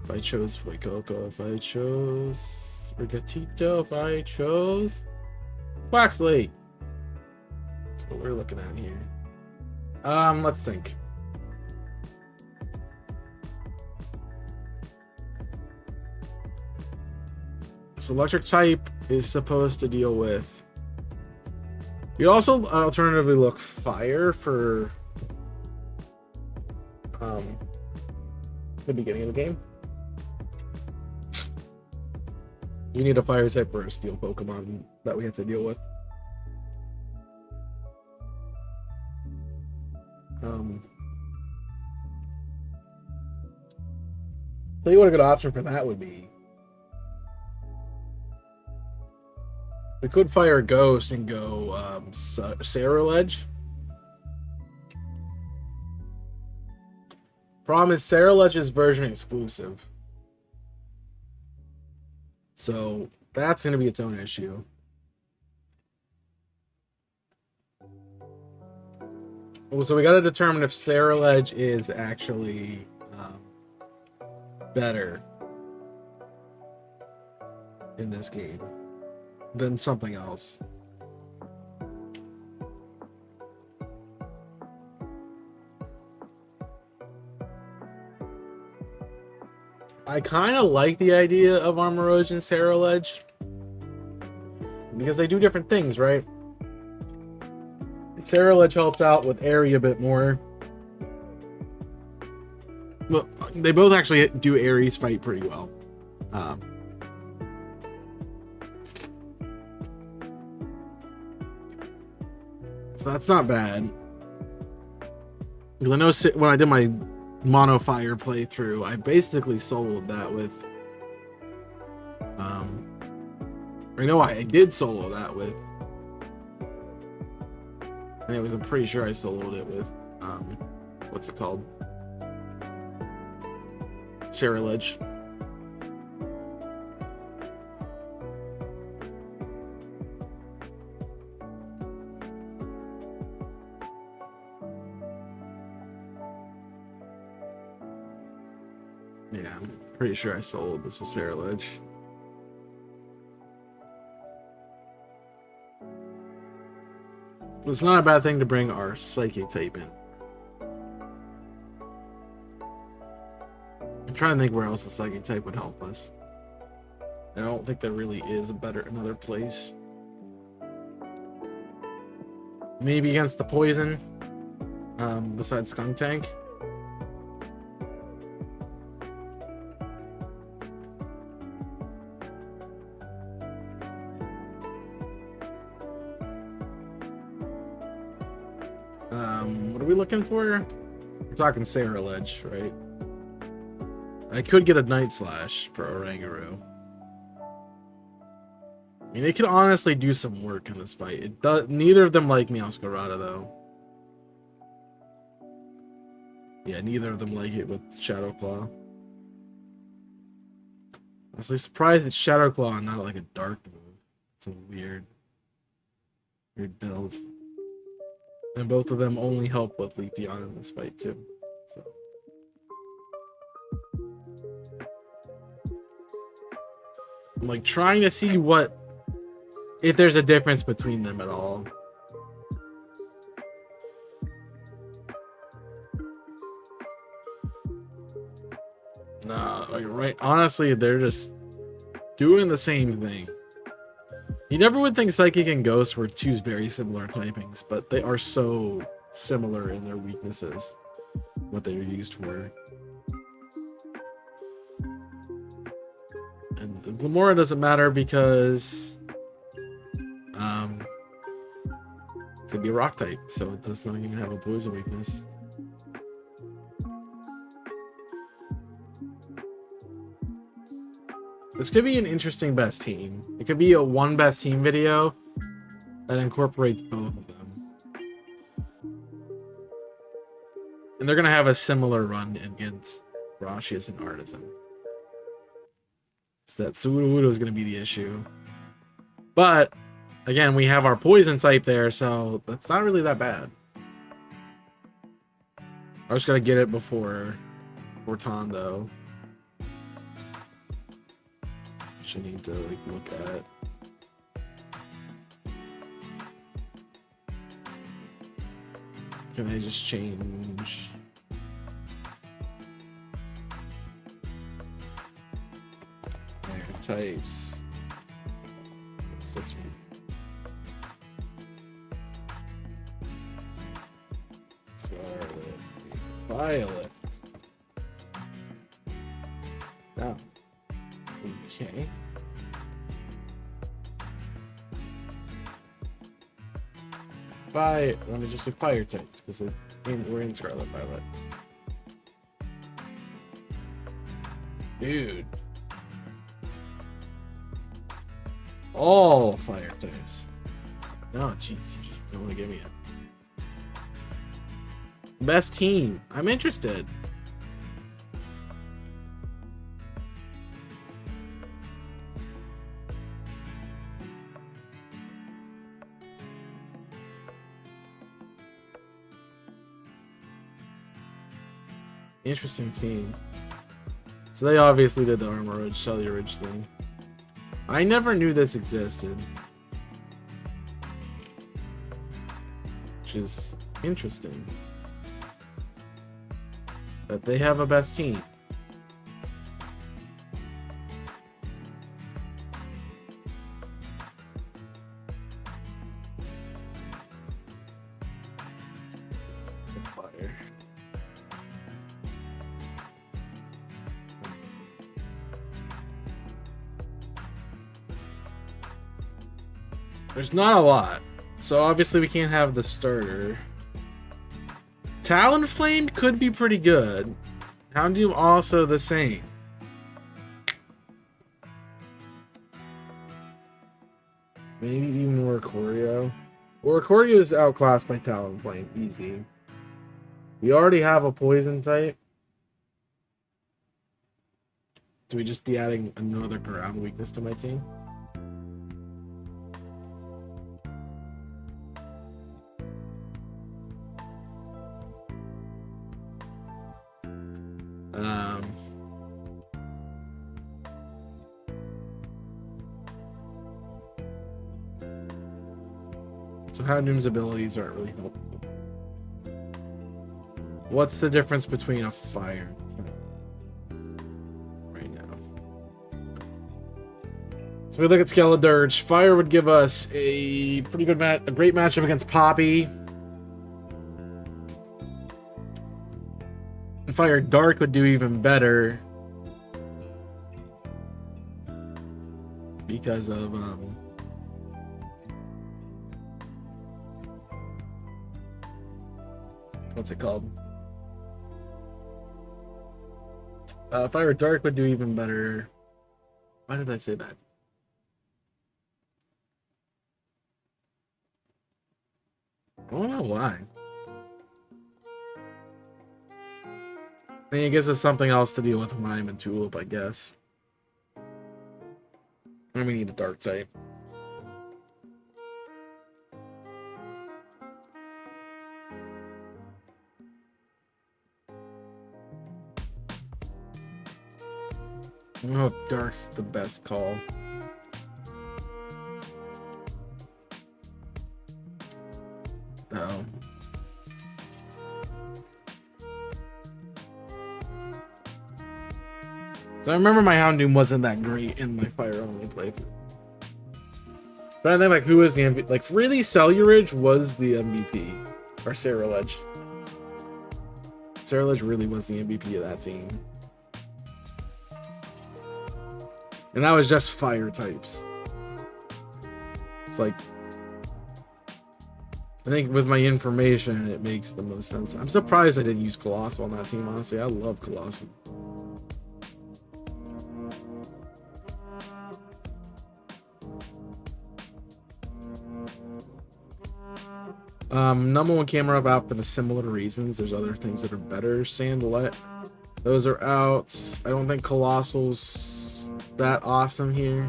If I chose Fuecoco, if I chose Rigatito, if I chose Quaxley. That's what we're looking at here. Let's think. So electric type is supposed to deal with. You also alternatively look fire for the beginning of the game. You need a fire type or a steel Pokemon that we have to deal with. Tell you what a good option for that would be. We could fire Ghost and go Scarlet. Problem is Scarlet's version exclusive. So that's going to be its own issue. So we got to determine if Scarlet is actually better in this game than something else. I kind of like the idea of Armorage and Scarlet because they do different things, right? Scarlet helps out with area a bit more. Well, they both actually do Aries fight pretty well. So that's not bad. Because I know when I did my Mono Fire playthrough, I basically soloed that with. I know I did solo that with. Anyways, I'm pretty sure I soloed it with. What's it called? Scarlet. Yeah, I'm pretty sure I sold this with Scarlet. It's not a bad thing to bring our Psychic type in. I'm trying to think where else a Psychic type would help us. I don't think there really is another place. Maybe against the poison, besides Skunk Tank. What are we looking for? We're talking Scarlet, right? I could get a Night Slash for Oranguru. I mean, they could honestly do some work in this fight. It does. Neither of them like Meowscarada, though. Yeah, neither of them like it with Shadow Claw. I'm actually surprised it's Shadow Claw and not like a Dark move. It's a weird build. And both of them only help with Leafeon in this fight, too. So. I'm like trying to see if there's a difference between them at all. Nah, like right. Honestly, they're just doing the same thing. You never would think Psychic and Ghost were two very similar typings, but they are so similar in their weaknesses, what they're used for. And the Glimmora doesn't matter because it's gonna be a rock type, so it does not even have a poison weakness. This could be an interesting best team. It could be a one best team video that incorporates both of them. And they're going to have a similar run against Rashias and Artisan. So that Sudowoodo is going to be the issue. But Again, we have our poison type there, so that's not really that bad. I just gotta get it before Tondo. Should need to like look at. Can I just change? Types. That's Scarlet. Violet. Oh. Okay. Fire. Let me just do fire types because we're in Scarlet Violet. Dude. All fire types. Oh, jeez, you just don't want to give me it. Best team. I'm interested. Interesting team. So they obviously did the Armor Ridge, Shelly Ridge thing. I never knew this existed. Which is interesting. That they have a best team. Fire. There's not a lot. So obviously we can't have the starter. Talonflame could be pretty good. Houndoom also the same. Maybe even Oricorio. Oricorio is outclassed by Talonflame. Easy. We already have a poison type. Do we just be adding another ground weakness to my team? So Houndoom's abilities aren't really helpful. What's the difference between a fire right now? So we look at Skeledirge. Fire would give us a pretty good a great matchup against Poppy. And Fire Dark would do even better because of what's it called? Fire Dark would do even better. Why did I say that? I don't know why. I mean, I guess it's something else to deal with Mime and Tulip, I guess. And we need a dark type. I don't know if dark's the best call. Oh. So I remember my Houndoom wasn't that great in my fire only playthrough. But I think like who was the MVP? Like really, Celluridge was the MVP, or Saraledge. Saraledge really was the MVP of that team, and that was just fire types. It's like I think with my information, it makes the most sense. I'm surprised I didn't use Colossal on that team. Honestly, I love Colossal. Number one camera up out for the similar reasons. There's other things that are better. Sandlet, those are out. I don't think Colossal's that awesome here.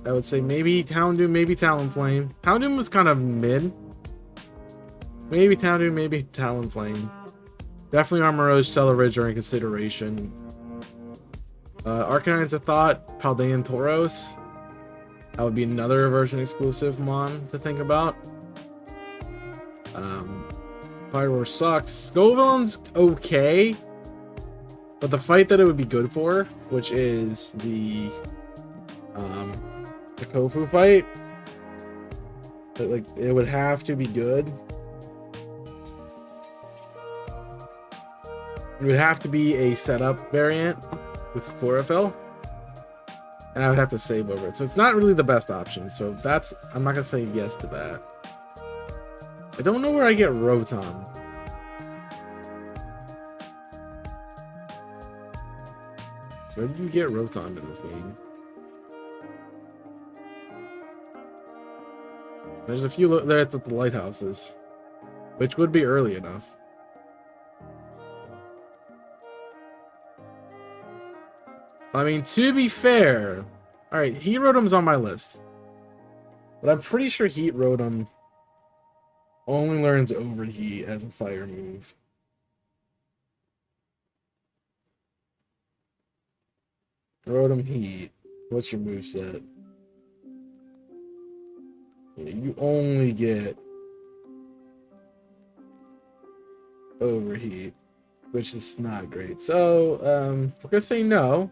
I would say maybe Houndoom, maybe Talonflame. Houndoom was kind of mid. Maybe Houndoom, maybe Talonflame. Definitely Armorose, Celeridge are in consideration. Arcanine's a thought. Paldean Tauros. That would be another version exclusive Mon to think about. Pyroar sucks. Scovillain's okay. But the fight that it would be good for, which is the Kofu fight, like it would have to be good. It would have to be a setup variant with chlorophyll, and I would have to save over it. So it's not really the best option. So that's, I'm not gonna say yes to that. I don't know where I get Rotom. Where did you get Rotom in this game? There's a few there at the lighthouses, which would be early enough. I mean, to be fair, all right, Heat Rotom's on my list, but I'm pretty sure Heat Rotom only learns Overheat as a fire move. Rotom Heat. What's your moveset? Yeah, you only get Overheat, which is not great. So, we're gonna say no.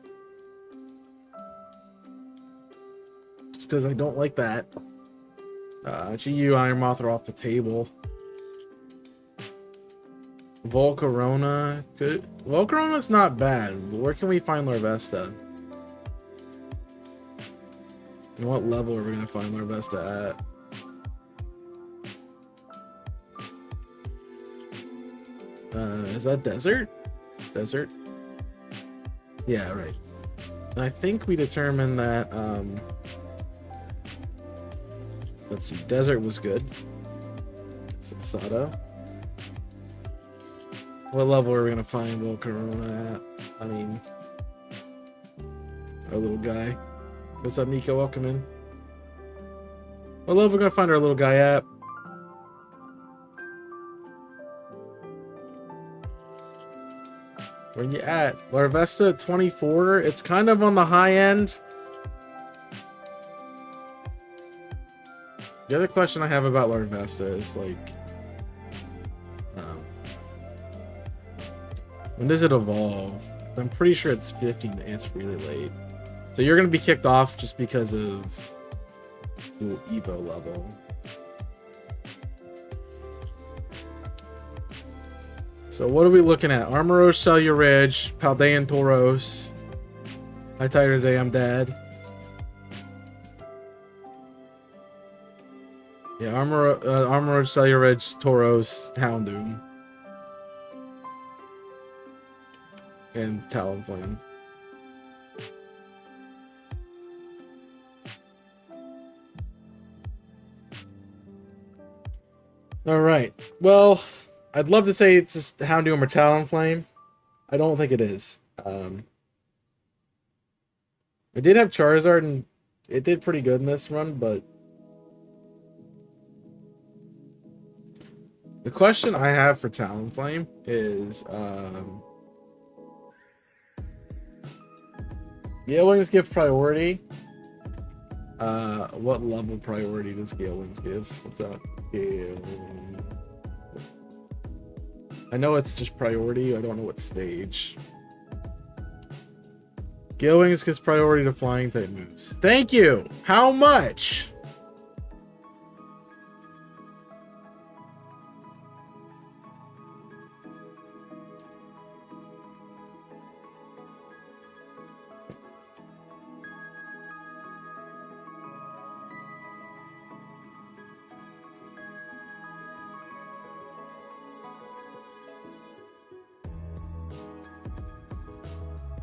Just because I don't like that. GU Iron Moth are off the table. Volcarona. Good. Volcarona's not bad. Where can we find Larvesta? And what level are we going to find Larvesta at? Is that desert? Desert? Yeah, right. And I think we determined that, let's see, desert was good. Sato. What level are we going to find Volcarona at? I mean, our little guy. What's up, Miko? Welcome in. What level are we going to find our little guy at? Where you at? Larvesta 24. It's kind of on the high end. The other question I have about Larvesta is like, when does it evolve? I'm pretty sure it's 15. It's really late. So you're going to be kicked off just because of the Evo level. So what are we looking at? Armorose, Celeridge, Paldean Tauros. Hi, tired today. I'm dead. Yeah, Armorose, Celeridge, Tauros, Houndoom, and Talonflame. All right. Well, I'd love to say it's just Houndoom or Talonflame. I don't think it is. I did have Charizard, and it did pretty good in this run, but the question I have for Talonflame is, Gale Wings give priority. What level priority does Gale Wings give? What's that? Gale Wings. I know it's just priority. I don't know what stage. Gale Wings gives priority to flying type moves. Thank you. How much?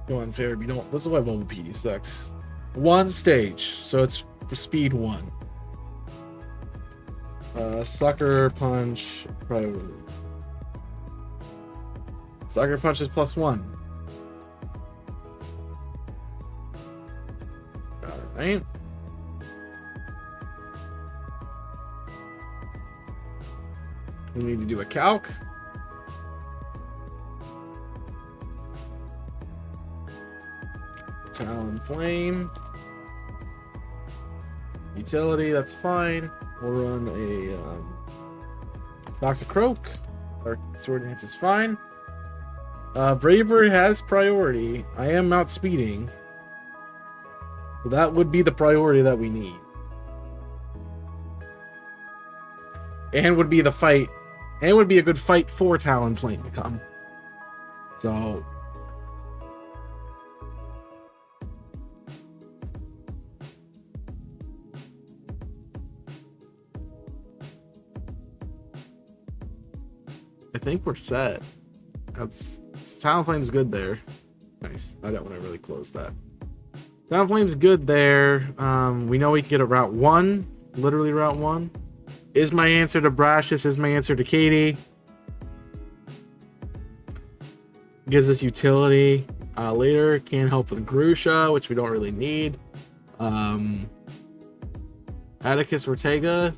Go on, Sarah. You don't. This is why Mobile PD sucks. One stage, so it's speed 1. Sucker Punch priority. Sucker Punch is +1. Alright. We need to do a calc. Talonflame. Utility, that's fine. We'll run a Box of Croak. Our Sword Dance is fine. Bravery has priority. I am outspeeding. So that would be the priority that we need. And would be the fight. And would be a good fight for Talonflame to come. So... I think we're set. That's Talonflame's good there. Nice. I don't want to really close that. Talonflame's good there. We know we can get a Route 1. Literally Route 1. Is my answer to Brashus. Is my answer to Katie. Gives us utility. Later. Can help with Grusha, which we don't really need. Atticus Ortega.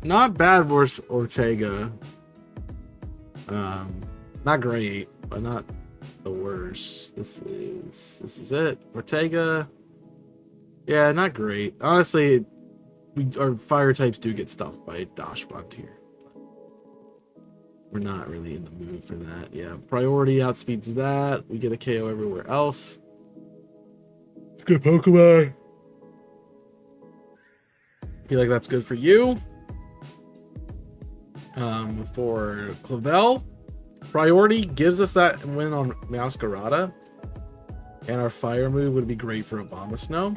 Not bad versus Ortega. Not great, but not the worst. This is it. Ortega. Yeah, not great. Honestly, our fire types do get stuffed by Dashbond here. We're not really in the mood for that. Yeah, priority outspeeds that. We get a KO everywhere else. It's good Pokemon. Feel like that's good for you. For Clavel, priority gives us that win on Masquerada, and our fire move would be great for Abomasnow.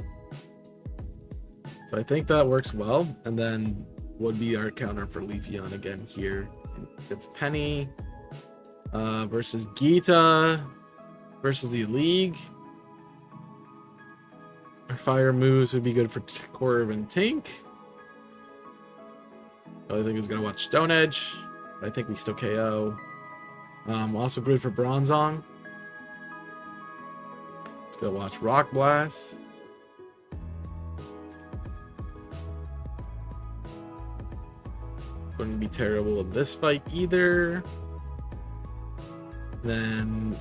So I think that works well, and then would be our counter for Leafeon again here. It's Penny versus Gita versus the League. Our fire moves would be good for Corv and Tink. I think he's gonna watch Stone Edge. I think we still KO. Also good for Bronzong. Let's go watch Rock Blast. Wouldn't be terrible in this fight either. Then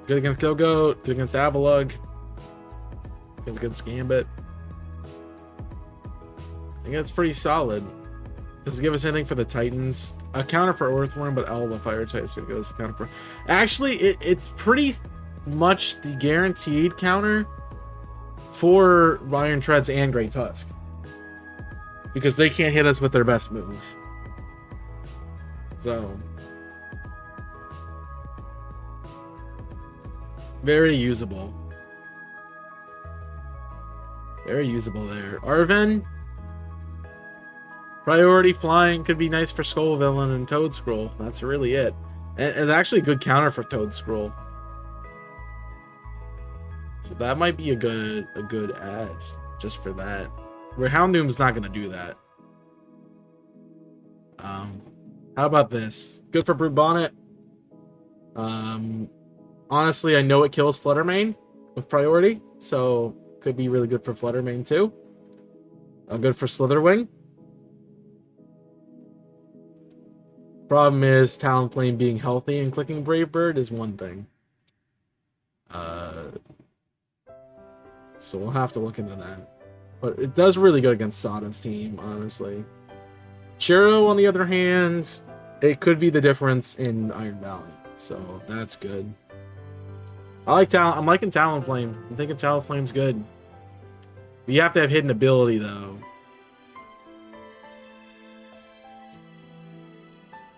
good against Go-Goat, good against Avalugg, good against Gambit. I think that's pretty solid. Does it give us anything for the Titans? A counter for Earthworm, but all the fire types would give us a counter for... Actually, it's pretty much the guaranteed counter for Iron Treads and Great Tusk. Because they can't hit us with their best moves. So... very usable. Very usable there. Arven... priority flying could be nice for Skull Villain and Toad Scroll. That's really it. And actually a good counter for Toad Scroll. So that might be a good ad just for that. Where Houndoom's not gonna do that. How about this? Good for Brute Bonnet. Honestly, I know it kills Fluttermane with priority, so could be really good for Fluttermane too. Good for Slitherwing. Problem is, Talonflame being healthy and clicking Brave Bird is one thing. So we'll have to look into that. But it does really good against Sodden's team, honestly. Chiro, on the other hand, it could be the difference in Iron Valley. So that's good. I'm liking Talonflame. I'm thinking Talonflame's good. But you have to have hidden ability, though.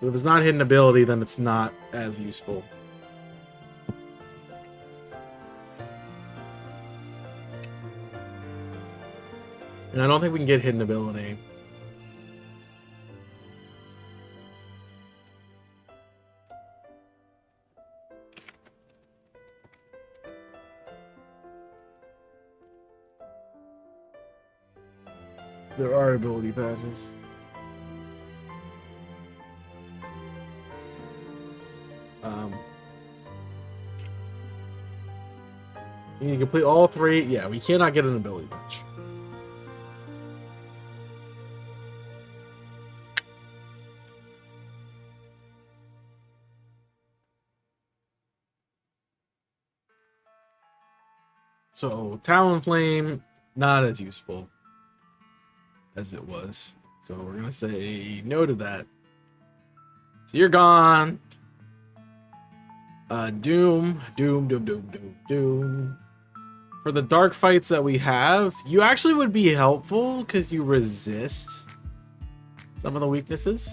If it's not hidden ability, then it's not as useful. And I don't think we can get hidden ability. There are ability patches. You need to complete all three. Yeah, we cannot get an ability patch. So Talonflame, not as useful as it was. So we're gonna say no to that. So you're gone. Doom. For the dark fights that we have, you actually would be helpful because you resist some of the weaknesses.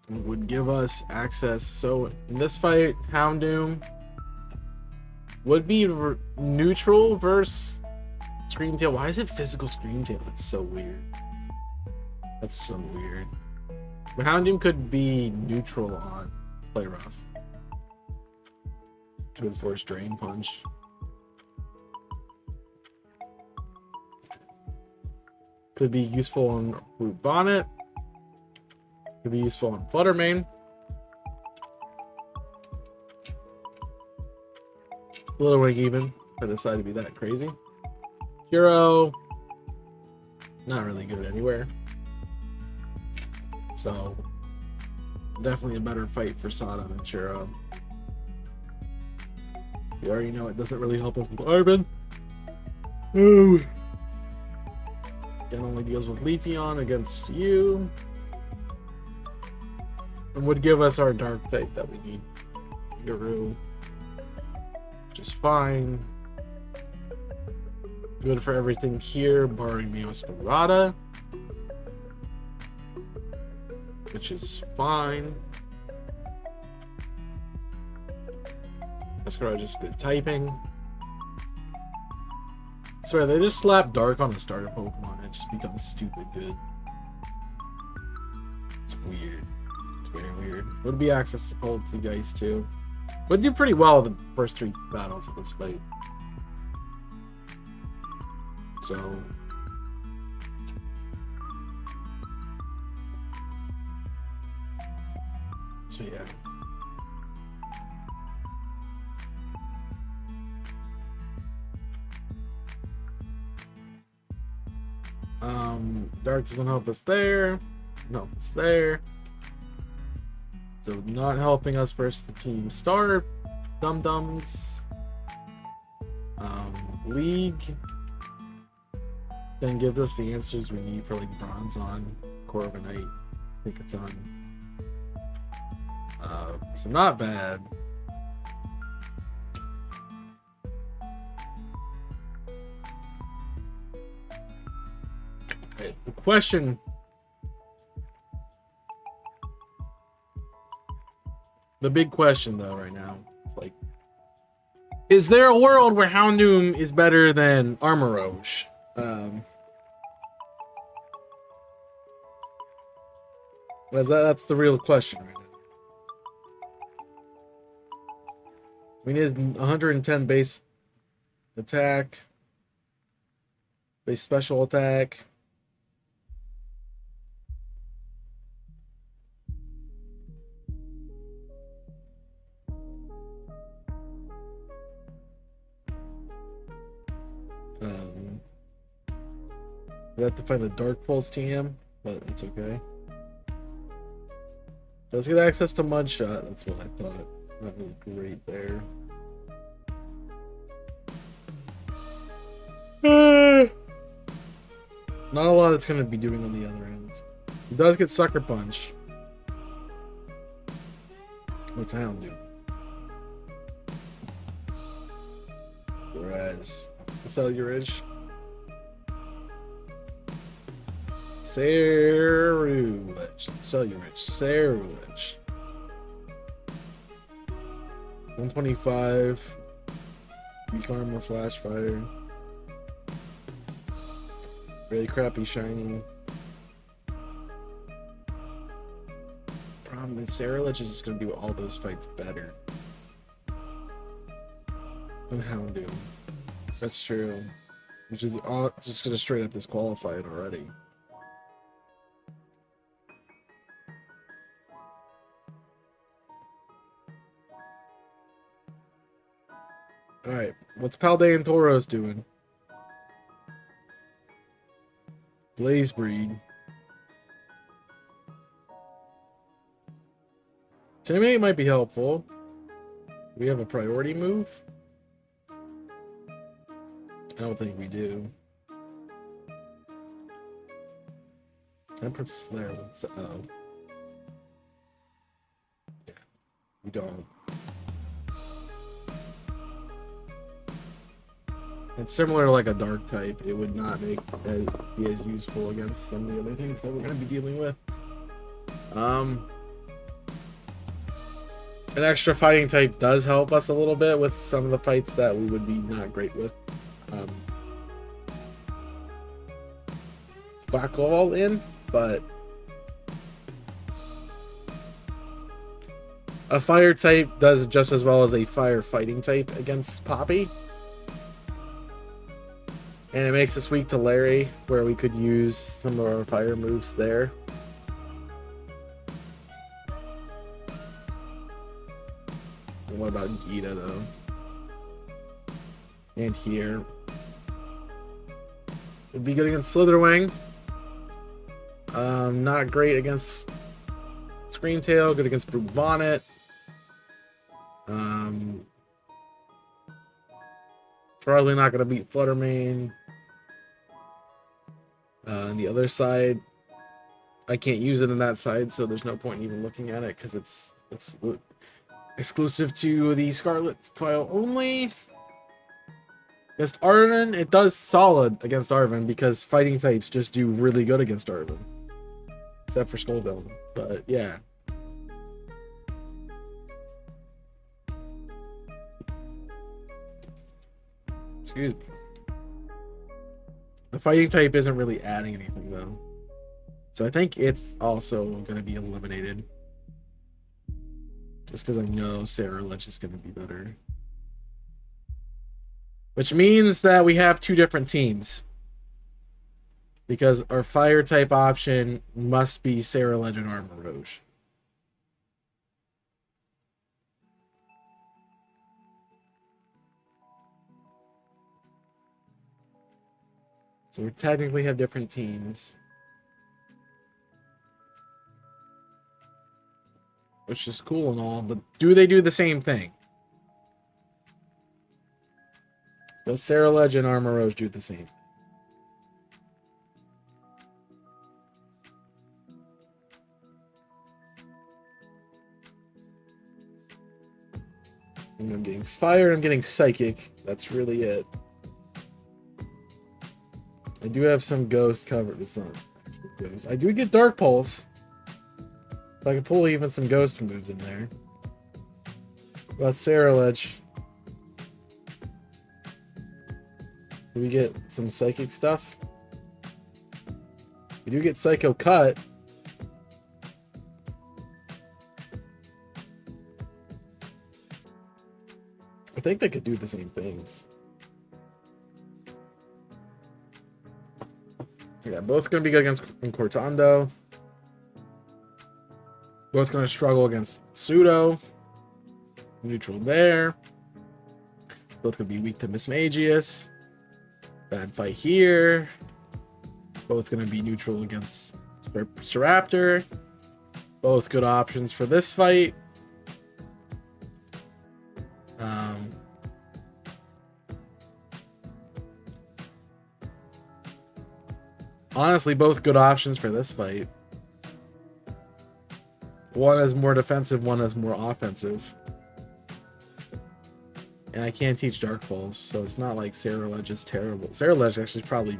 It would give us access. So in this fight, Houndoom would be neutral versus Screamtail. Why is it physical Screamtail? That's so weird. That's so weird. But Houndoom could be neutral on Play Rough to enforce Drain Punch. Could be useful on Root Bonnet. Could be useful on Fluttermane. It's a little wig even. I decided to be that crazy. Hero, not really good anywhere. So definitely a better fight for Sada than Churro. You already know it doesn't really help us with Arbin. Ooh. It only deals with Leafeon against you. And would give us our dark type that we need. Garou. Which is fine. Good for everything here, barring Meowscarada. Which is fine. Meowscarada just good typing. Sorry, they just slap Dark on a starter Pokemon and it just becomes stupid good. It's weird. It's very weird. Would be access to Cold to Geist too. Would do pretty well the first 3 battles of this fight. So yeah. Dark doesn't help us there. No, it's there. So not helping us versus the Team Star Dum-Dums. League then gives us the answers we need for like Bronzong, Corviknight, Pikaton. So not bad. Okay, the question. The big question though right now, it's like, is there a world where Houndoom is better than Armoroge? That's the real question right now. We need 110 base attack, base special attack. We have to find the Dark Pulse TM, but it's okay. Does get access to Mudshot, that's what I thought. Not really great there. Not a lot it's going to be doing on the other end. It does get Sucker Punch. What's Houndoom? Whereas Cellulage. Cellulage. 125. Weak Armor, Flash Fire. Really crappy shiny. Problem is Cellulage is just gonna do all those fights better than Houndoom. That's true. Which is just gonna straight up disqualify it already. Alright, what's Paldean Tauros doing? Blaze Breed. Intimidate might be helpful. We have a priority move? I don't think we do. Tempered Flare. Oh. Yeah, we don't. It's similar to like a dark type. It would not be as useful against some of the other things that we're going to be dealing with. An extra fighting type does help us a little bit with some of the fights that we would be not great with. Black all in, but a fire type does just as well as a fire fighting type against Poppy. And it makes us weak to Larry, where we could use some of our fire moves there. And what about Gita, though? And here. It'd be good against Slitherwing. Not great against Screamtail. Good against Brute Bonnet. Probably not going to beat Fluttermane. On the other side, I can't use it in that side, so there's no point in even looking at it because it's exclusive to the Scarlet file only. Against Arven, it does solid against Arven because fighting types just do really good against Arven. Except for Scoldon. But yeah. Excuse me. The fighting type isn't really adding anything though. So I think it's also going to be eliminated. Just because I know Sarah Lich is going to be better. Which means that we have two different teams. Because our fire type option must be Sarah Lich and Armor Rouge. So we technically have different teams. Which is cool and all, but do they do the same thing? Does Sarah Lich and Armor Rouge do the same? I'm getting Fire, I'm getting Psychic. That's really it. I do have some Ghost covered. It's not actually Ghost. I do get Dark Pulse. So I can pull even some Ghost moves in there. About Sarah Lich. Do we get some Psychic stuff? We do get Psycho Cut. I think they could do the same things. Yeah, both going to be good against Cortando. Both going to struggle against Pseudo. Neutral there. Both going to be weak to Mismagius. Bad fight here. Both going to be neutral against Staraptor. Both good options for this fight. Honestly, both good options for this fight. One is more defensive, one is more offensive. And I can't teach Dark Pulse, so it's not like Sarah Lich is terrible. Sarah Lich actually is probably...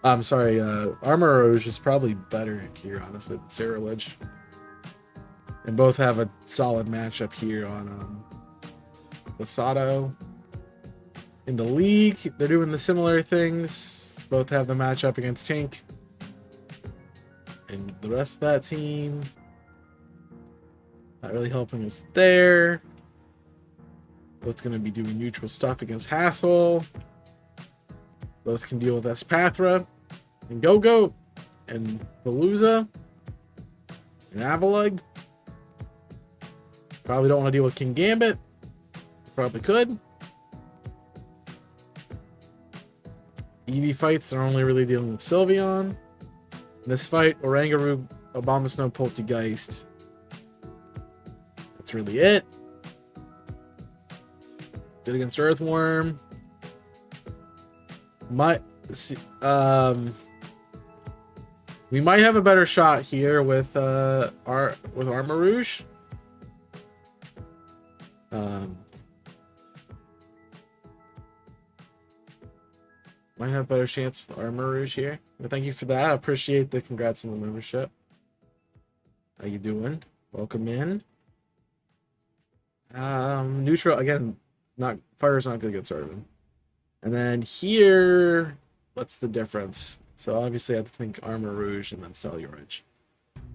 I'm sorry, Armor Rouge is probably better here, honestly, than Sarah Lich. And both have a solid matchup here on Lasato. In the league, they're doing the similar things. Both have the matchup against Tink. And the rest of that team, not really helping us there. Both going to be doing neutral stuff against Hassel. Both can deal with Espathra and Go-Go and Veluza and Avalug. Probably don't want to deal with King Gambit. Probably could. Eevee fights, they're only really dealing with Sylveon. In this fight, Oranguru, Abomasnow, Poltergeist. That's really it. Good against Earthworm. We might have a better shot here with Armor Rouge. Might have a better chance with Armor Rouge here. But thank you for that. I appreciate the congrats on the membership. How you doing? Welcome in. Neutral again. Fire's not gonna get started. And then here, what's the difference? So obviously I have to think Armor Rouge and then Cellular Edge.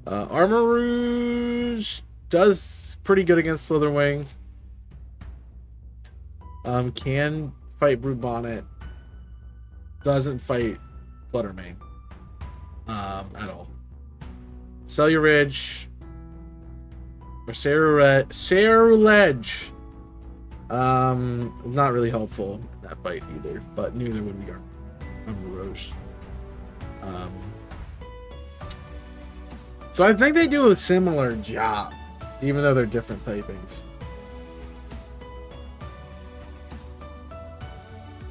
Armor Rouge does pretty good against Slitherwing. Can fight Brute Bonnet. Doesn't fight Fluttermane. At all. Cellular Ridge or Ceruledge. Not really helpful in that fight either, but neither would be Armor Rouge. So I think they do a similar job, even though they're different typings.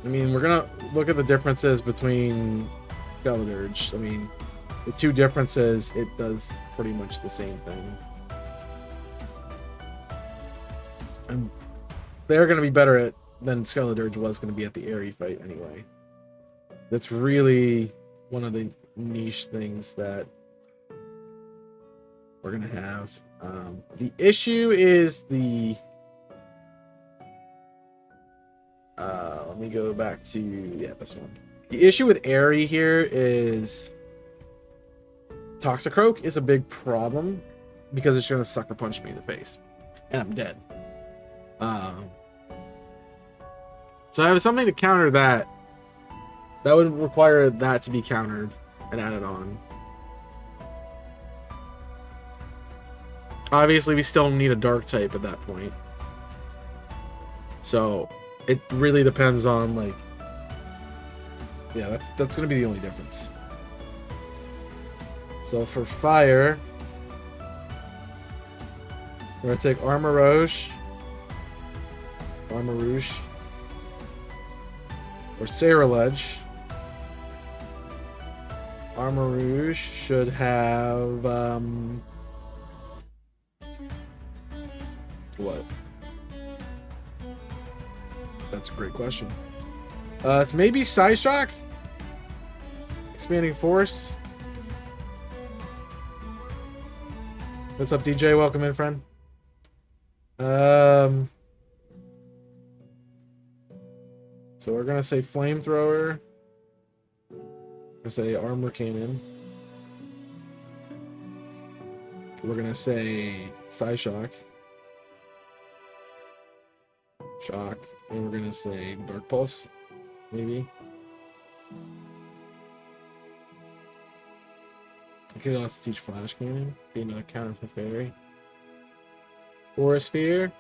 I mean, we're gonna look at the differences between Scarlet. I mean, the two differences, it does pretty much the same thing. And they're gonna be better than Scarlet was gonna be at the Airy fight anyway. That's really one of the niche things that we're gonna have. The issue is the let me go back to this one. The issue with Airy here is Toxicroak is a big problem because it's gonna sucker punch me in the face and I'm dead. So I have something to counter that. That would require that to be countered and added on. Obviously, we still need a dark type at that point. So it really depends on like, yeah, that's gonna be the only difference. So for fire, we're gonna take Armor Rouge, or Ceruledge. Armor Rouge should have what? That's a great question. So maybe Psyshock? Expanding Force? What's up, DJ? Welcome in, friend. So we're gonna say Flamethrower. We're gonna say Armor Cannon. We're gonna say Psyshock. Shock. And we're gonna say Dark Pulse, maybe. I could also teach Flash Cannon, be another counter for Fairy. Aura Sphere.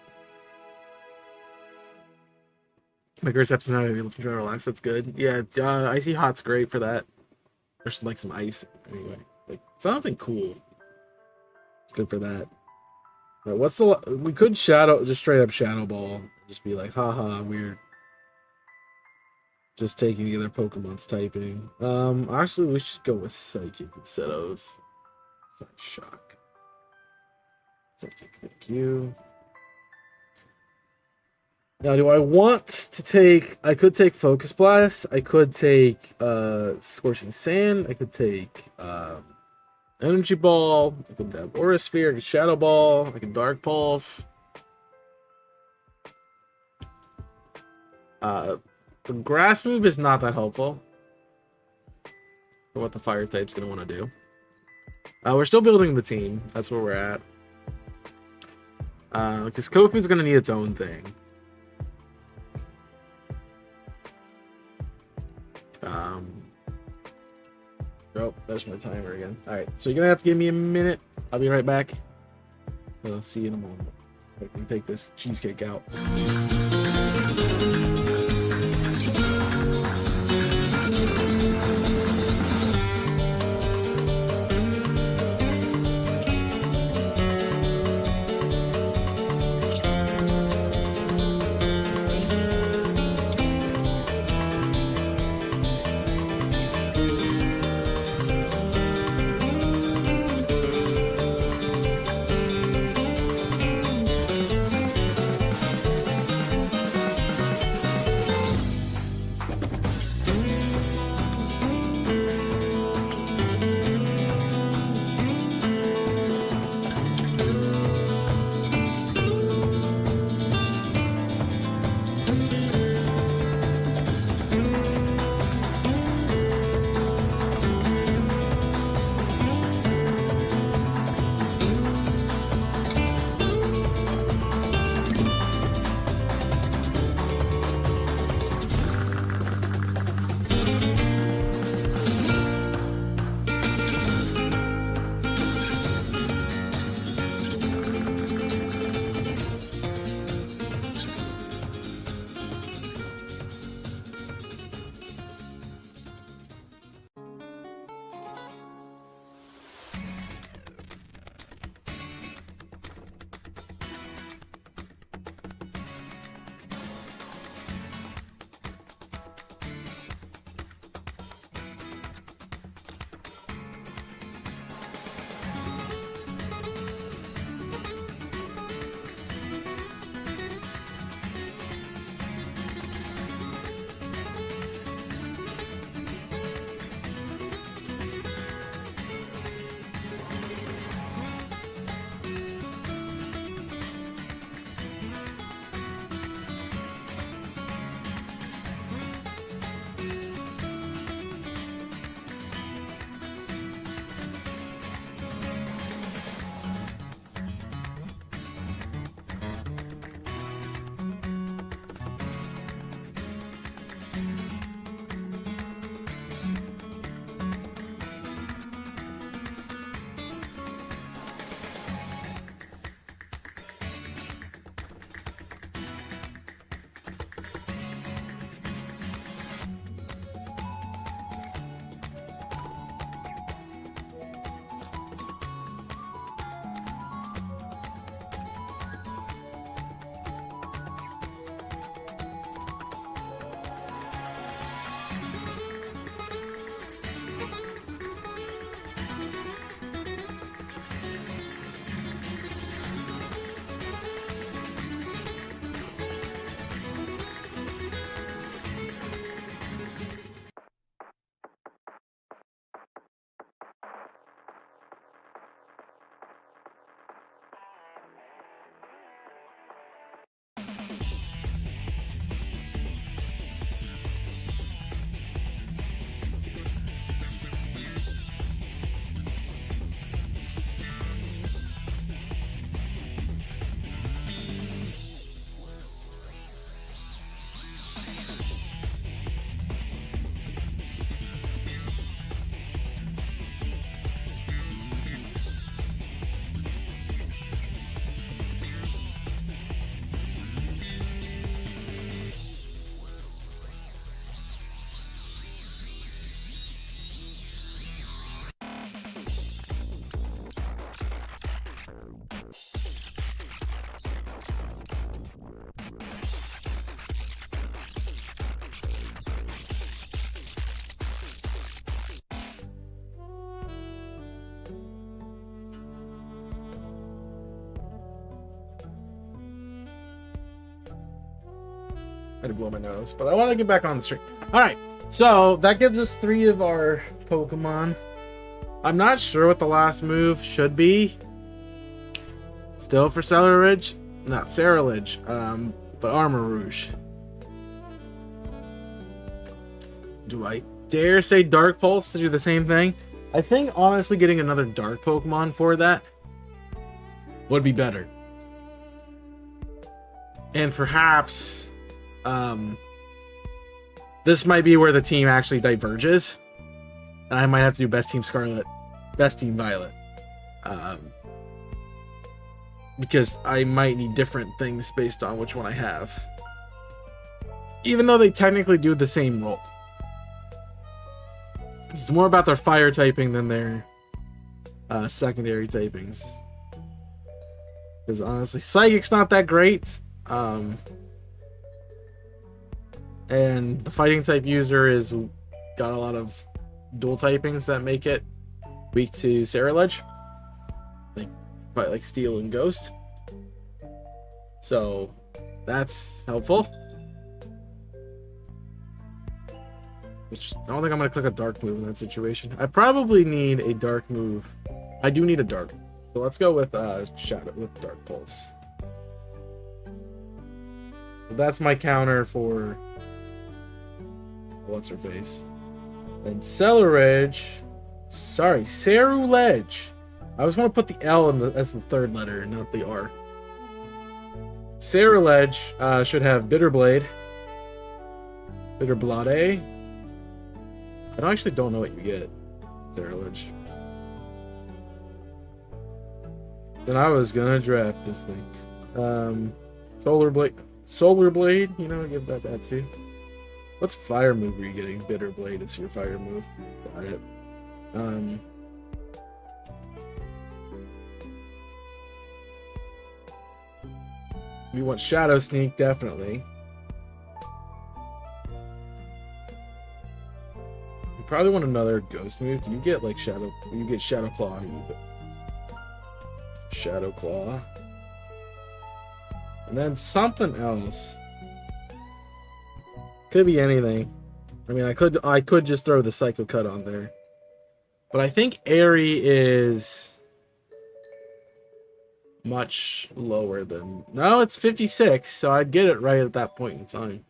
My first episode now, able to try to relax. That's good. Yeah, Icy Hot's great for that. There's like some ice anyway, like something cool. It's good for that. But what's the? We could just straight up Shadow Ball. Just be like, haha, weird. Just taking the other Pokemon's typing. Actually, we should go with Psychic instead of Shock. Psychic, thank you. Now, do I want to take... I could take Focus Blast. I could take Scorching Sand. I could take Energy Ball. I could have Aura Sphere. I could Shadow Ball. I could Dark Pulse. The grass move is not that helpful for what the fire type's gonna want to do. We're still building the team. That's where we're at. Because Kofu's gonna need its own thing. Oh, there's my timer again. All right, so you're gonna have to give me a minute. I'll be right back. I'll see you in a moment. I can take this cheesecake out. had to blow my nose, but I want to get back on the stream. All right, so that gives us 3 of our Pokemon. I'm not sure what the last move should be. Still for Ceruledge, not Ceruledge, but Armor Rouge. Do I dare say Dark Pulse to do the same thing? I think honestly getting another Dark Pokemon for that would be better. And perhaps this might be where the team actually diverges. I might have to do Best Team Scarlet, Best Team Violet. Because I might need different things based on which one I have. Even though they technically do the same role. It's more about their fire typing than their secondary typings. Because honestly, Psychic's not that great. And the fighting type user is got a lot of dual typings that make it weak to Ceruledge. Like Steel and Ghost. So that's helpful. Which I don't think I'm gonna click a dark move in that situation. I probably need a dark move. I do need a dark. So let's go with Shadow with Dark Pulse. So that's my counter for what's her face. And Ceruledge. Sorry, Ceruledge. I always want to put the L in as the third letter, not the R. Ceruledge should have Bitter Blade. Bitter Blade. I actually don't know what you get, Ceruledge. Then I was gonna draft this thing. Solar Blade, you know, give that too. What's fire move are you getting? Bitter Blade is your fire move. Got it. You want Shadow Sneak, definitely. You probably want another Ghost move. You get like Shadow. You get Shadow Claw. Shadow Claw. And then something else. Could be anything. I mean, I could just throw the Psycho Cut on there. But I think Airy is much lower than... No, it's 56, so I'd get it right at that point in time.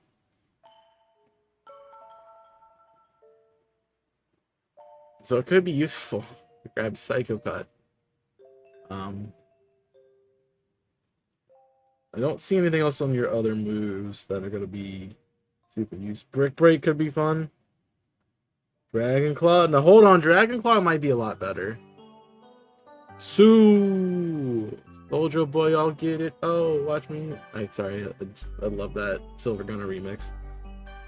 So it could be useful to grab Psycho Cut. I don't see anything else on your other moves that are going to be super useful. Brick Break could be fun. Dragon Claw. Now hold on, Dragon Claw might be a lot better. Soldier Boy, I'll get it. Oh, watch me. Sorry, I love that Silver Gunner remix.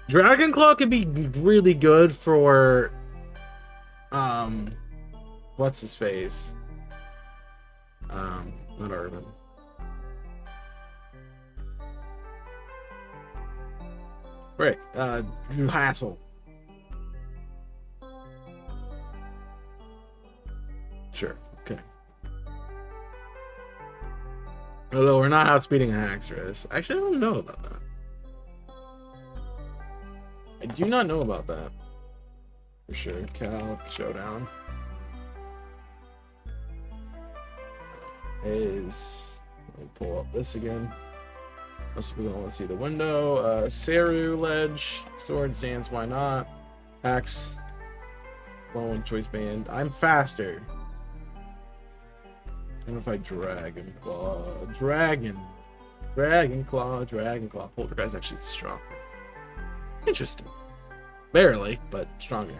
Dragon Claw could be really good for what's his face? Not Urban. Right, Drew Hassel. Sure, okay. Although we're not outspeeding a Haxorus. Actually, I don't know about that. I do not know about that. For sure. Cal Showdown is... Let me pull up this again. Just because I want to see the window. Ceruledge. Sword Stance, why not? Axe. One choice band. I'm faster. And if I Dragon Claw. Dragon Claw. Poltergeist actually strong. Interesting. Barely, but stronger.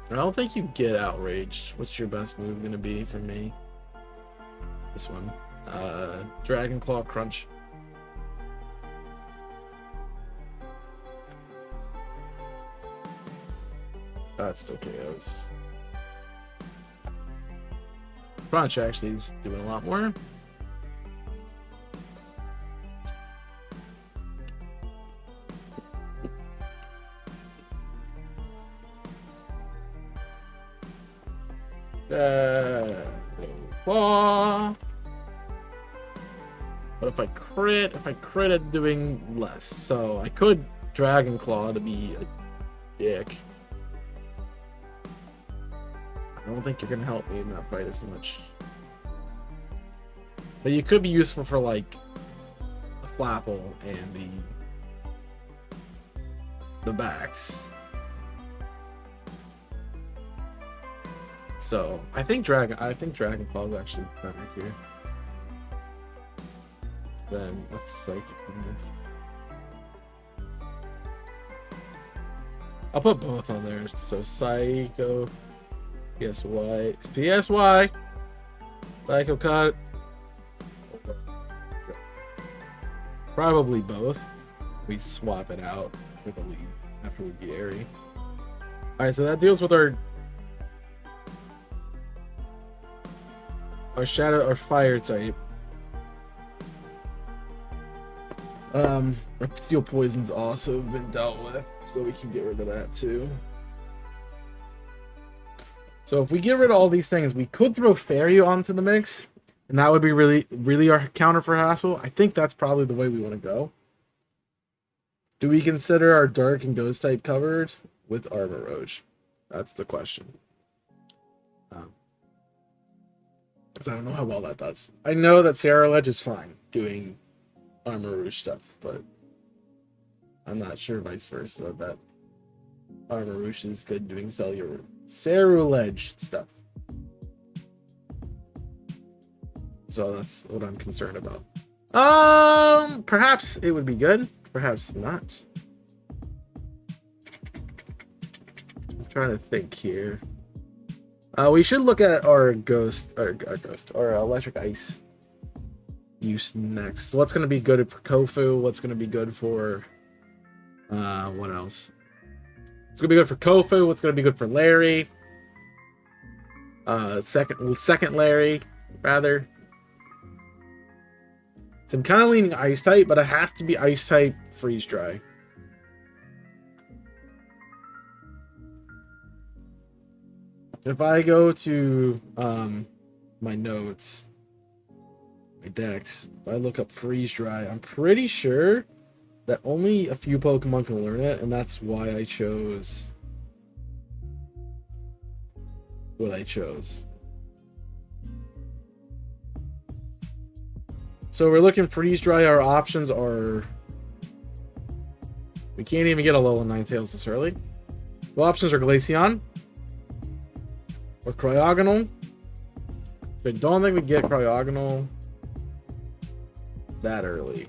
I don't think you get Outrage. What's your best move gonna be for me? This one. Dragon Claw Crunch. That still KOs. Crunch actually is doing a lot more. Claw. But if I crit it's doing less. So I could Dragon Claw to be a dick. I don't think you're gonna help me in that fight as much. But you could be useful for like the Flapple and the backs. So I think Dragon Claw is actually better here than a Psychic move. I'll put both on there. So Psycho, PSY, Psycho Cut. Probably both. We swap it out for the lead after we beat Airy. Alright, so that deals with our shadow, our fire type. Our steel poison's also been dealt with, so we can get rid of that too. So if we get rid of all these things, we could throw Fairy onto the mix, and that would be really our counter for Hassel. I think that's probably the way we want to go. Do we consider our Dark and Ghost type covered with Armor Roach? That's the question. Because I don't know how well that does. I know that Scarlet is fine doing Armor Rouge stuff, but I'm not sure vice versa that Armor Rouge is good doing Ceruledge stuff. So that's what I'm concerned about. Perhaps it would be good, perhaps not. I'm trying to think here. We should look at our electric ice use next. So what's going to be good for Kofu? What's going to be good for what else? It's going to be good for Kofu. What's going to be good for Larry? Second Larry, rather. So I'm kind of leaning ice type, but it has to be ice type freeze dry. If I go to my notes, my decks, if I look up freeze dry, I'm pretty sure that only a few Pokemon can learn it, and that's why I chose what I chose. So we're looking freeze dry. Our options are, we can't even get a Alolan Ninetales this early. So options are Glaceon or Cryogonal. I don't think we get Cryogonal that early.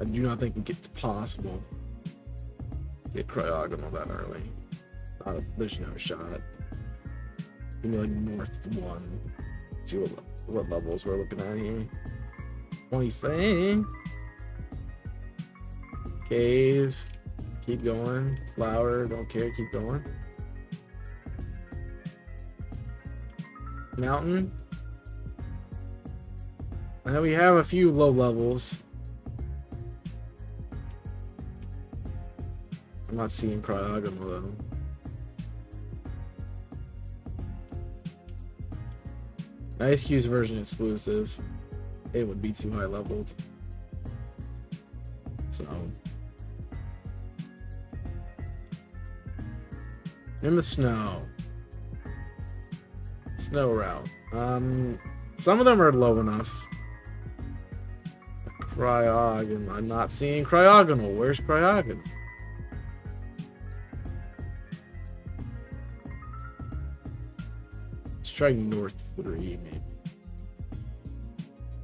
I do not think it's possible to get Cryogonal that early. There's no shot. Give me like North 1. Let's see what levels we're looking at here. 25. Cave. Keep going. Flower. Don't care. Keep going. Mountain. Now we have a few low levels. I'm not seeing Cryogonal though. Ice Cube's version exclusive. It would be too high leveled. So in the snow. Snow route. Some of them are low enough. Cryogonal. I'm not seeing Cryogonal. Where's Cryogonal? Let's try North 3, maybe.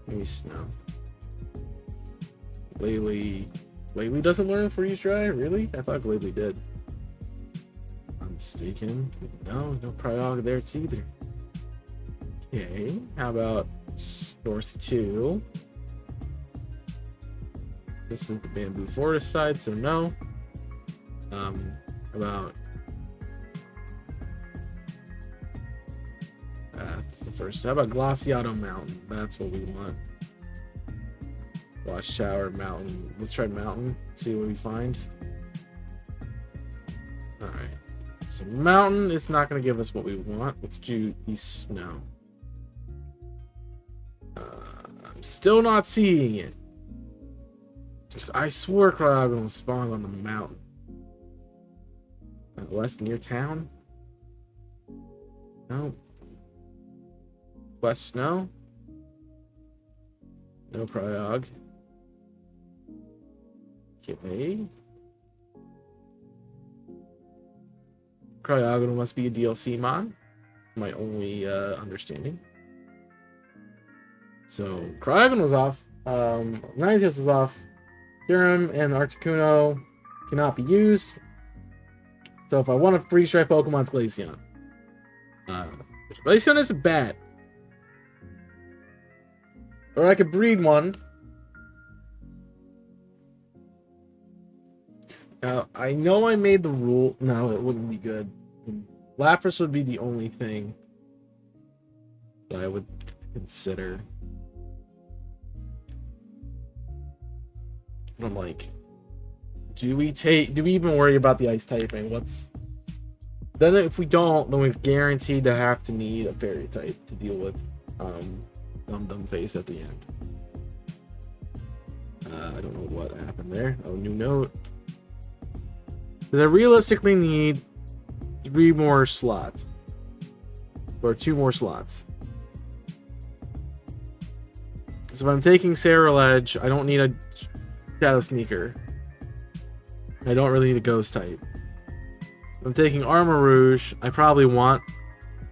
Maybe Snow. Glalie doesn't learn freeze dry? Really? I thought Glalie did. I'm mistaken. No Cryogonal there either. Okay, how about North 2? This is the Bamboo Forest side, so no. About that's the first. How about Glaciato Mountain? That's what we want. Watchtower Mountain. Let's try Mountain. See what we find. All right. So Mountain is not going to give us what we want. Let's do East Snow. I'm still not seeing it. I swore Cryogon was spawned on the mountain. West near town? No. West snow? No Cryog. Okay. Cryogon must be a DLC mod. My only understanding. So Cryogon was off. Ninetales was off. Durham and Articuno cannot be used. So if I want a free strike Pokemon, it's Glaceon. Glaceon isn't bad. Or I could breed one. Now, I know I made the rule. No, it wouldn't be good. Lapras would be the only thing that I would consider. I'm like, do we even worry about the ice typing? Then if we don't, then we're guaranteed to have to need a fairy type to deal with Dum Face at the end. I don't know what happened there. Oh, new note. Because I realistically need 3 more slots. Or 2 more slots. So if I'm taking Sarah-Ledge, I don't need a Shadow Sneaker. I don't really need a Ghost type. If I'm taking Armor Rouge, I probably want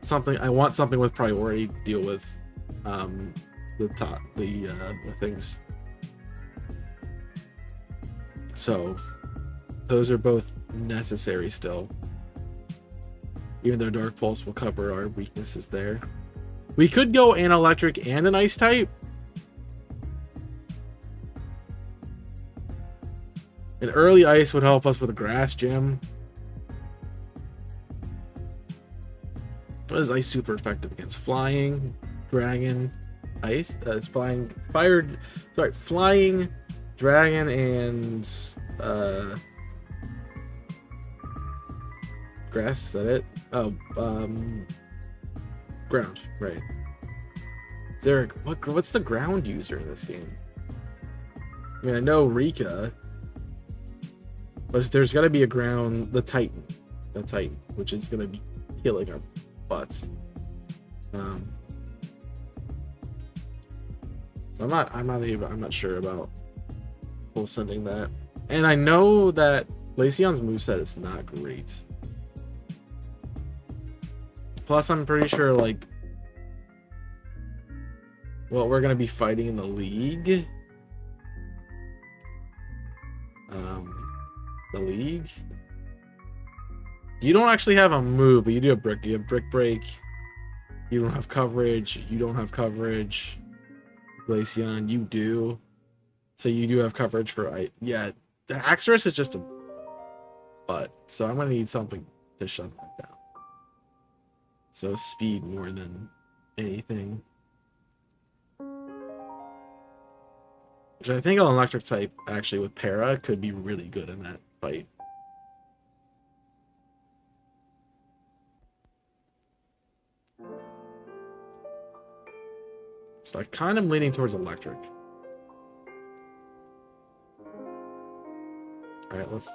something. I want something with priority to deal with the things. So those are both necessary still. Even though Dark Pulse will cover our weaknesses there. We could go an electric and an ice type. An early ice would help us with a grass gym. What is ice super effective against? Flying, dragon, ice. It's flying, flying, dragon, and grass. Is that it? Oh, ground. Right. Is there what's the ground user in this game? I mean, I know Rika. But there's got to be a ground, the Titan, which is going to be killing our butts. So I'm not sure about full sending that. And I know that Glaceon's moveset is not great. Plus, I'm pretty sure like what we're going to be fighting in the league. You don't actually have a move, but you do have brick. You have brick break. You don't have coverage. You don't have coverage. Glaceon, you do. So you do have coverage for yeah. The Haxorus is just a butt. So I'm gonna need something to shut that down. So speed more than anything. Which I think an electric type actually with Para could be really good in that fight. So I kind of leaning towards electric. Alright, let's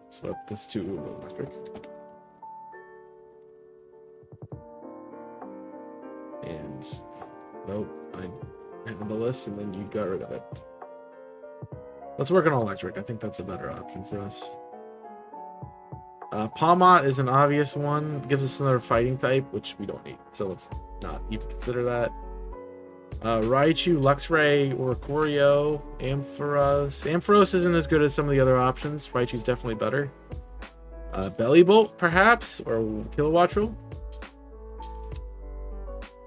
swap this to electric. And nope, I handle this and then you got rid of it. Let's work on electric. I think that's a better option for us. Palmot is an obvious one. Gives us another fighting type, which we don't need. So let's not even consider that. Raichu, Luxray, or Corio, Ampharos. Ampharos isn't as good as some of the other options. Raichu's definitely better. Bellybolt, perhaps, or Kilowattrel.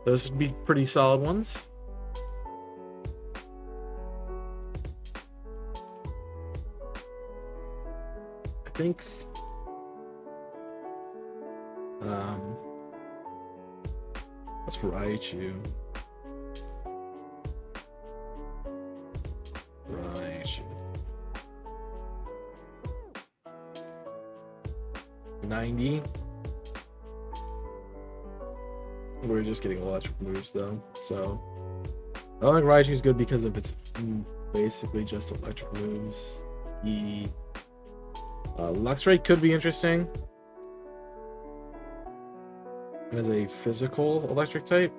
Those would be pretty solid ones. I think that's Raichu. Raichu. 90. We're just getting electric moves though, so I don't think Raichu's good because of its basically just electric moves. The Luxray could be interesting as a physical electric type.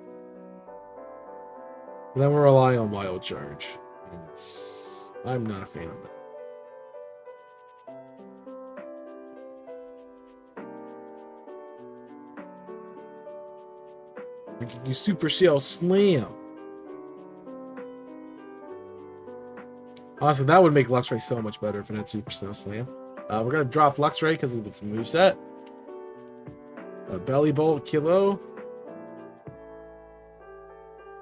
But then we're relying on Wild Charge. And I'm not a fan of that. You Super Cell Slam. Honestly, that would make Luxray so much better if it had Super Cell Slam. We're gonna drop Luxray because of its moveset. Belly Bolt, Kilo.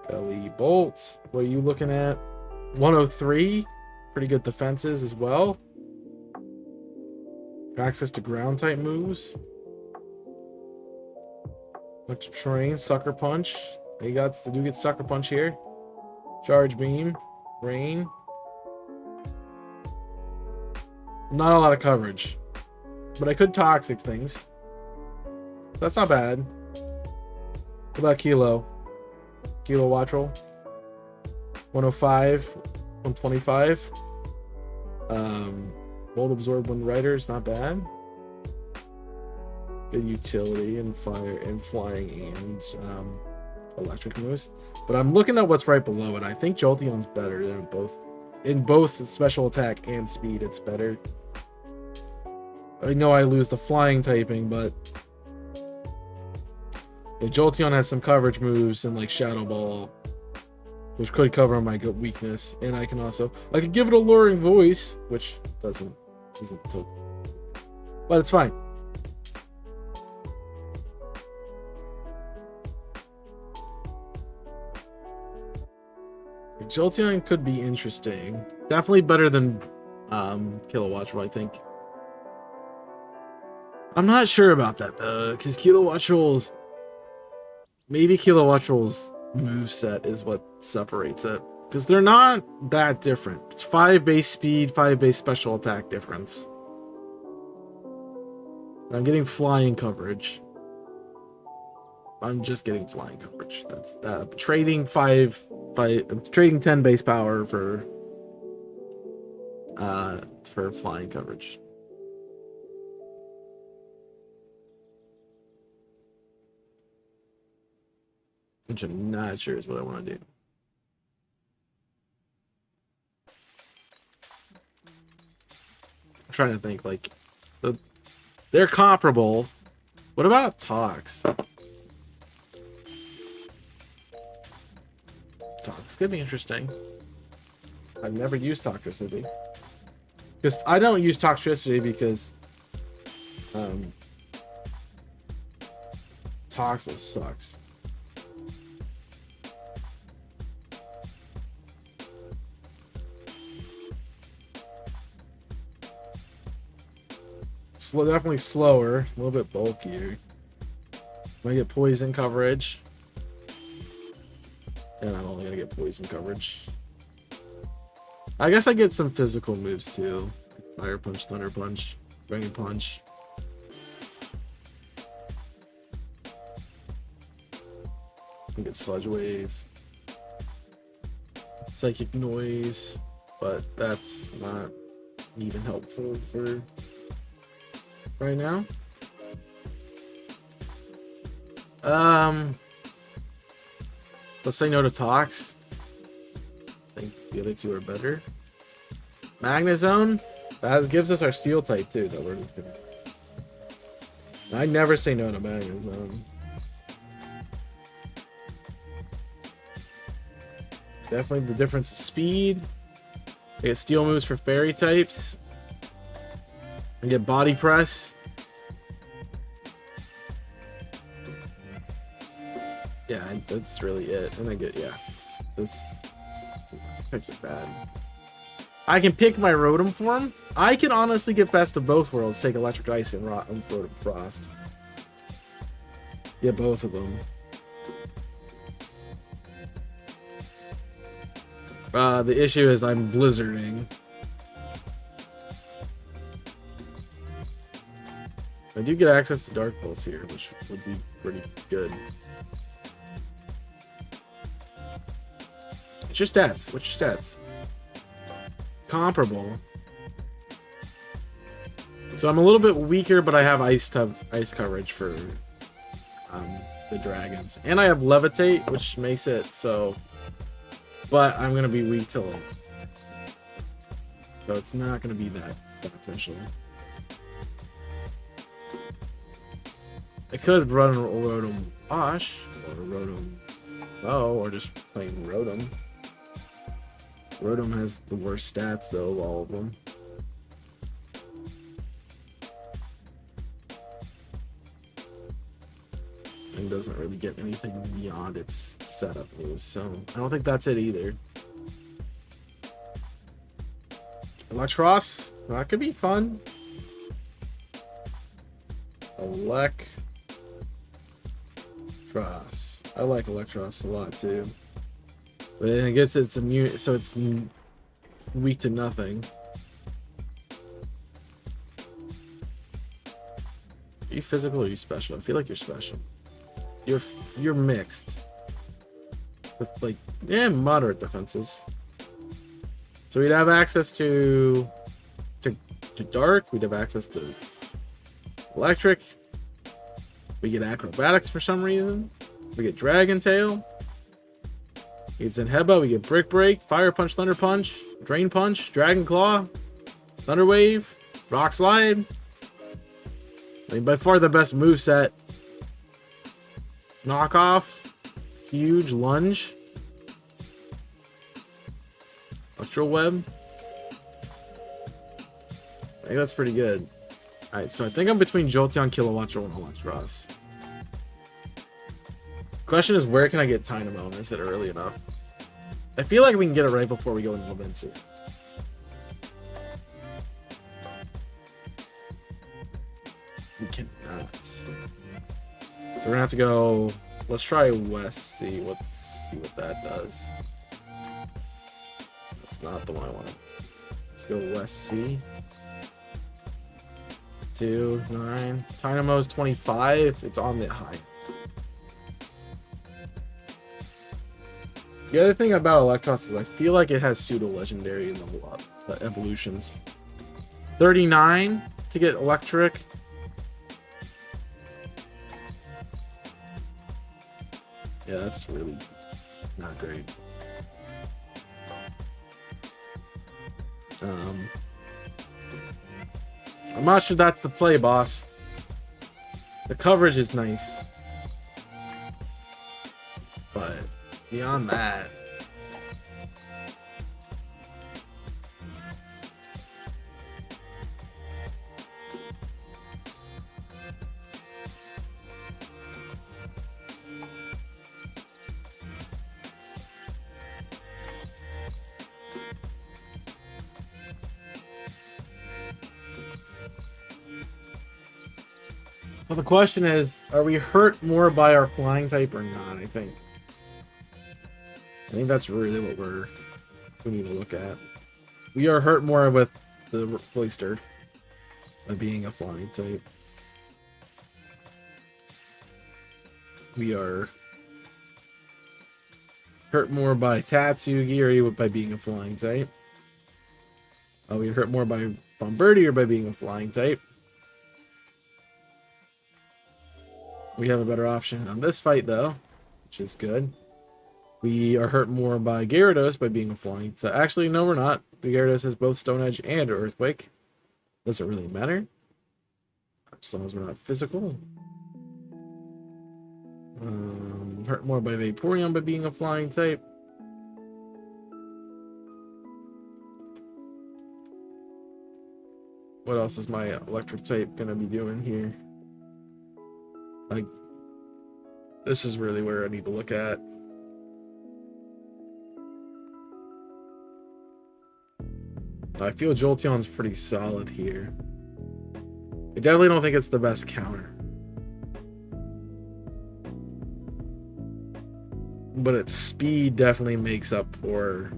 Belly Bolt. What are you looking at? 103. Pretty good defenses as well. Access to ground type moves. Electric Terrain, Sucker Punch. You do get Sucker Punch here. Charge Beam, Rain. Not a lot of coverage, but I could Toxic things. That's not bad. What about Kilo? Kilo Wattrel. 105, 125. Bolt Absorb when Rider is not bad. Good utility and fire and flying and electric moves. But I'm looking at what's right below it. I think Jolteon's better than both. In both special attack and speed, it's better. I know I lose the flying typing, but yeah, Jolteon has some coverage moves and like Shadow Ball, which could cover my weakness. And I could give it a Luring Voice, which isn't so, but it's fine. Jolteon could be interesting. Definitely better than Kilowattrel, I think. I'm not sure about that though, because Kilowattrel's moveset is what separates it. Because they're not that different. It's 5 base speed, 5 base special attack difference. I'm getting flying coverage. I'm just getting flying coverage. That's trading 10 base power for flying coverage. Which I'm not sure is what I want to do. I'm trying to think, like, they're comparable. What about Tox? Tox could be interesting. I've never used Toxtricity. Because I don't use Toxtricity because Toxel sucks. Definitely slower, a little bit bulkier. I get poison coverage. And I'm only gonna get poison coverage. I guess I get some physical moves too. Fire Punch, Thunder Punch, Dragon Punch. I get Sludge Wave. Psychic Noise, but that's not even helpful for right now. Let's say no to Tox. I think the other two are better. Magnezone, that gives us our Steel type too. That we're just gonna... I never say no to Magnezone. Definitely the difference is speed. I get Steel moves for Fairy types. I get Body Press. Yeah, that's really it. And I get, yeah. This types are bad. I can pick my Rotom form. I can honestly get best of both worlds. Take Electric Ice and Rotom Frost. Yeah, both of them. The issue is I'm blizzarding. I do get access to Dark Pulse here, which would be pretty good. What's your stats? What's your stats? comparable. So I'm a little bit weaker, but I have ice coverage for the dragons, and I have levitate, which makes it so. But I'm gonna be weak to it, so it's not gonna be that beneficial. I could run Rotom Wash or Rotom Bow, or just plain Rotom. Rotom has the worst stats though of all of them. And doesn't really get anything beyond its setup moves, so I don't think that's it either. Electros, that could be fun. Electros. I like Electros a lot too. But then it gets its immune, so it's weak to nothing. Are you physical or are you special? I feel like you're special. You're mixed with like moderate defenses. So we'd have access to dark. We'd have access to electric. We get acrobatics for some reason. We get Dragon Tail. We get Zenheba. We get Brick Break, Fire Punch, Thunder Punch, Drain Punch, Dragon Claw, Thunder Wave, Rock Slide. I mean, by far the best moveset. Knockoff, Huge Lunge, Electro Web. I think that's pretty good. Alright, so I think I'm between Jolteon, Kilowattrel, and Electros. Question is, where can I get Tynamo? Is it early enough? I feel like we can get it right before we go into Levincey. We cannot. So we're gonna have to go. Let's try West. See what that does. That's not the one I wanted. Let's go West C. 2, 9. Dynamo's 25. It's on the high. The other thing about Electros is I feel like it has pseudo legendary in the evolutions. 39 to get electric. Yeah, that's really not great. I'm not sure that's the play, boss. The coverage is nice, but beyond that, well, the question is, are we hurt more by our flying type or not? I think that's really what we need to look at. We are hurt more with the Cloister by being a flying type. We are hurt more by Tatsugi or by being a flying type. We hurt more by Bombardier or by being a flying type. We have a better option on this fight, though, which is good. We are hurt more by Gyarados by being a flying. So actually, no, we're not. The Gyarados has both Stone Edge and Earthquake. Doesn't really matter, as long as we're not physical. Hurt more by Vaporeon by being a flying type. What else is my electric type gonna be doing here? Like, this is really where I need to look at. I feel Jolteon's pretty solid here. I definitely don't think it's the best counter, but its speed definitely makes up for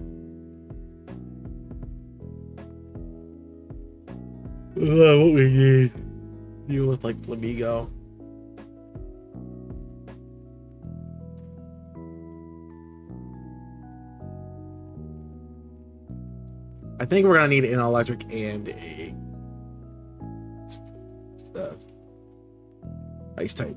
what we need. Deal with like Flamigo. I think we're gonna need an electric and a ice type.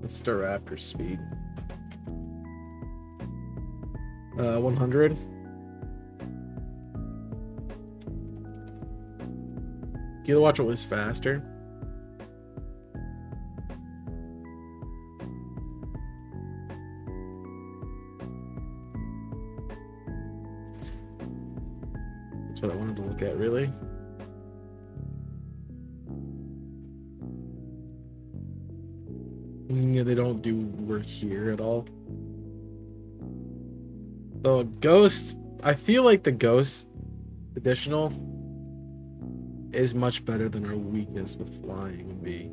Let's start after speed. 100. Gila Watch was faster. That's what I wanted to look at, really. Yeah, they don't do work here at all. So Ghost, I feel like the Ghost additional is much better than our weakness with flying would be.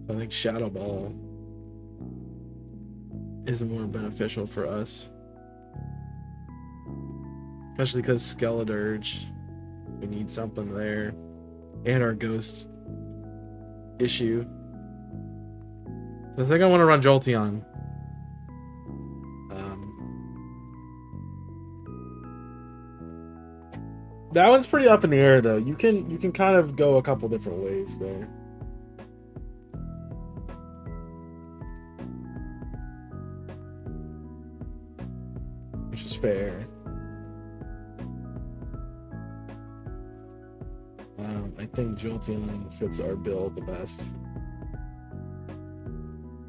So I think Shadow Ball is more beneficial for us. Especially because Skeleturge, we need something there. And our Ghost issue. So I think I want to run Jolteon. That one's pretty up in the air though. You can kind of go a couple different ways there. Which is fair. I think Jolteon fits our build the best.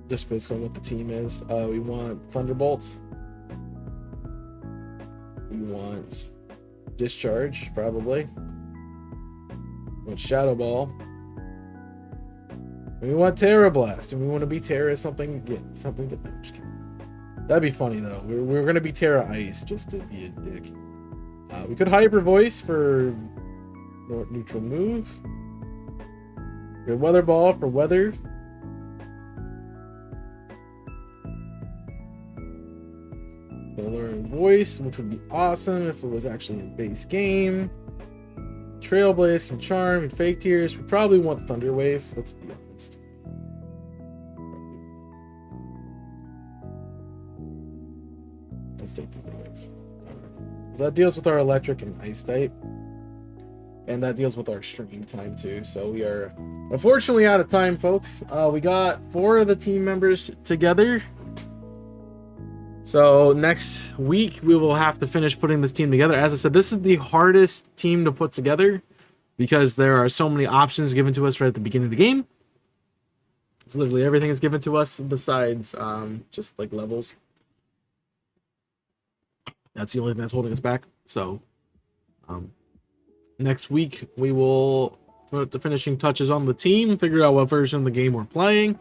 Just based on what the team is. We want Thunderbolt. We want Discharge, probably. We want Shadow Ball. And we want Terra Blast. And we want to be Terra something. Yeah, something that. No, just kidding. That'd be funny though. We're gonna be Terra Ice just to be a dick. We could Hyper Voice for neutral move. We have Weather Ball for weather. Learn Voice, which would be awesome if it was actually in base game. Trailblaze can Charm and Fake Tears. We probably want Thunder Wave. Let's be honest. Let's take Thunder Wave. So that deals with our electric and ice type. And that deals with our stream time too. So we are unfortunately out of time, folks. We got 4 of the team members together. So next week we will have to finish putting this team together. As I said, this is the hardest team to put together because there are so many options given to us right at the beginning of the game. It's literally everything is given to us besides just like levels. That's the only thing that's holding us back. So next week we will put the finishing touches on the team, figure out what version of the game we're playing,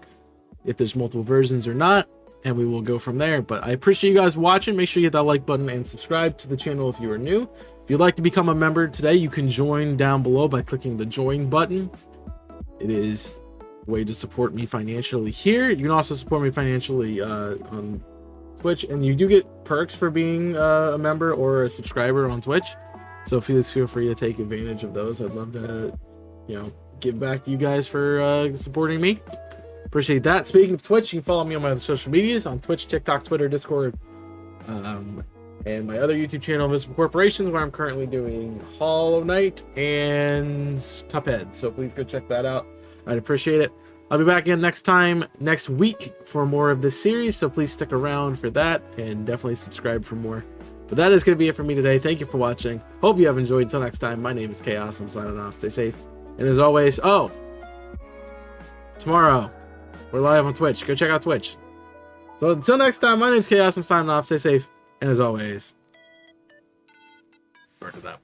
if there's multiple versions or not. And we will go from there. But I appreciate you guys watching. Make sure you hit that like button and subscribe to the channel if you are new. If you'd like to become a member today, you can join down below by clicking the join button. It is a way to support me financially here. You can also support me financially on Twitch. And you do get perks for being a member or a subscriber on Twitch. So please feel free to take advantage of those. I'd love to, give back to you guys for supporting me. Appreciate that. Speaking of Twitch, you can follow me on my other social medias on Twitch, TikTok, Twitter, Discord, and my other YouTube channel, Visible Corporations, where I'm currently doing Hollow Knight and Cuphead. So please go check that out. I'd appreciate it. I'll be back again next week for more of this series. So please stick around for that and definitely subscribe for more. But that is going to be it for me today. Thank you for watching. Hope you have enjoyed. Until next time, my name is Chaos. I'm signing off. Stay safe. And as always, tomorrow, we're live on Twitch. Go check out Twitch. So until next time, my name's Chaos. I'm signing off. Stay safe. And as always, burn it up.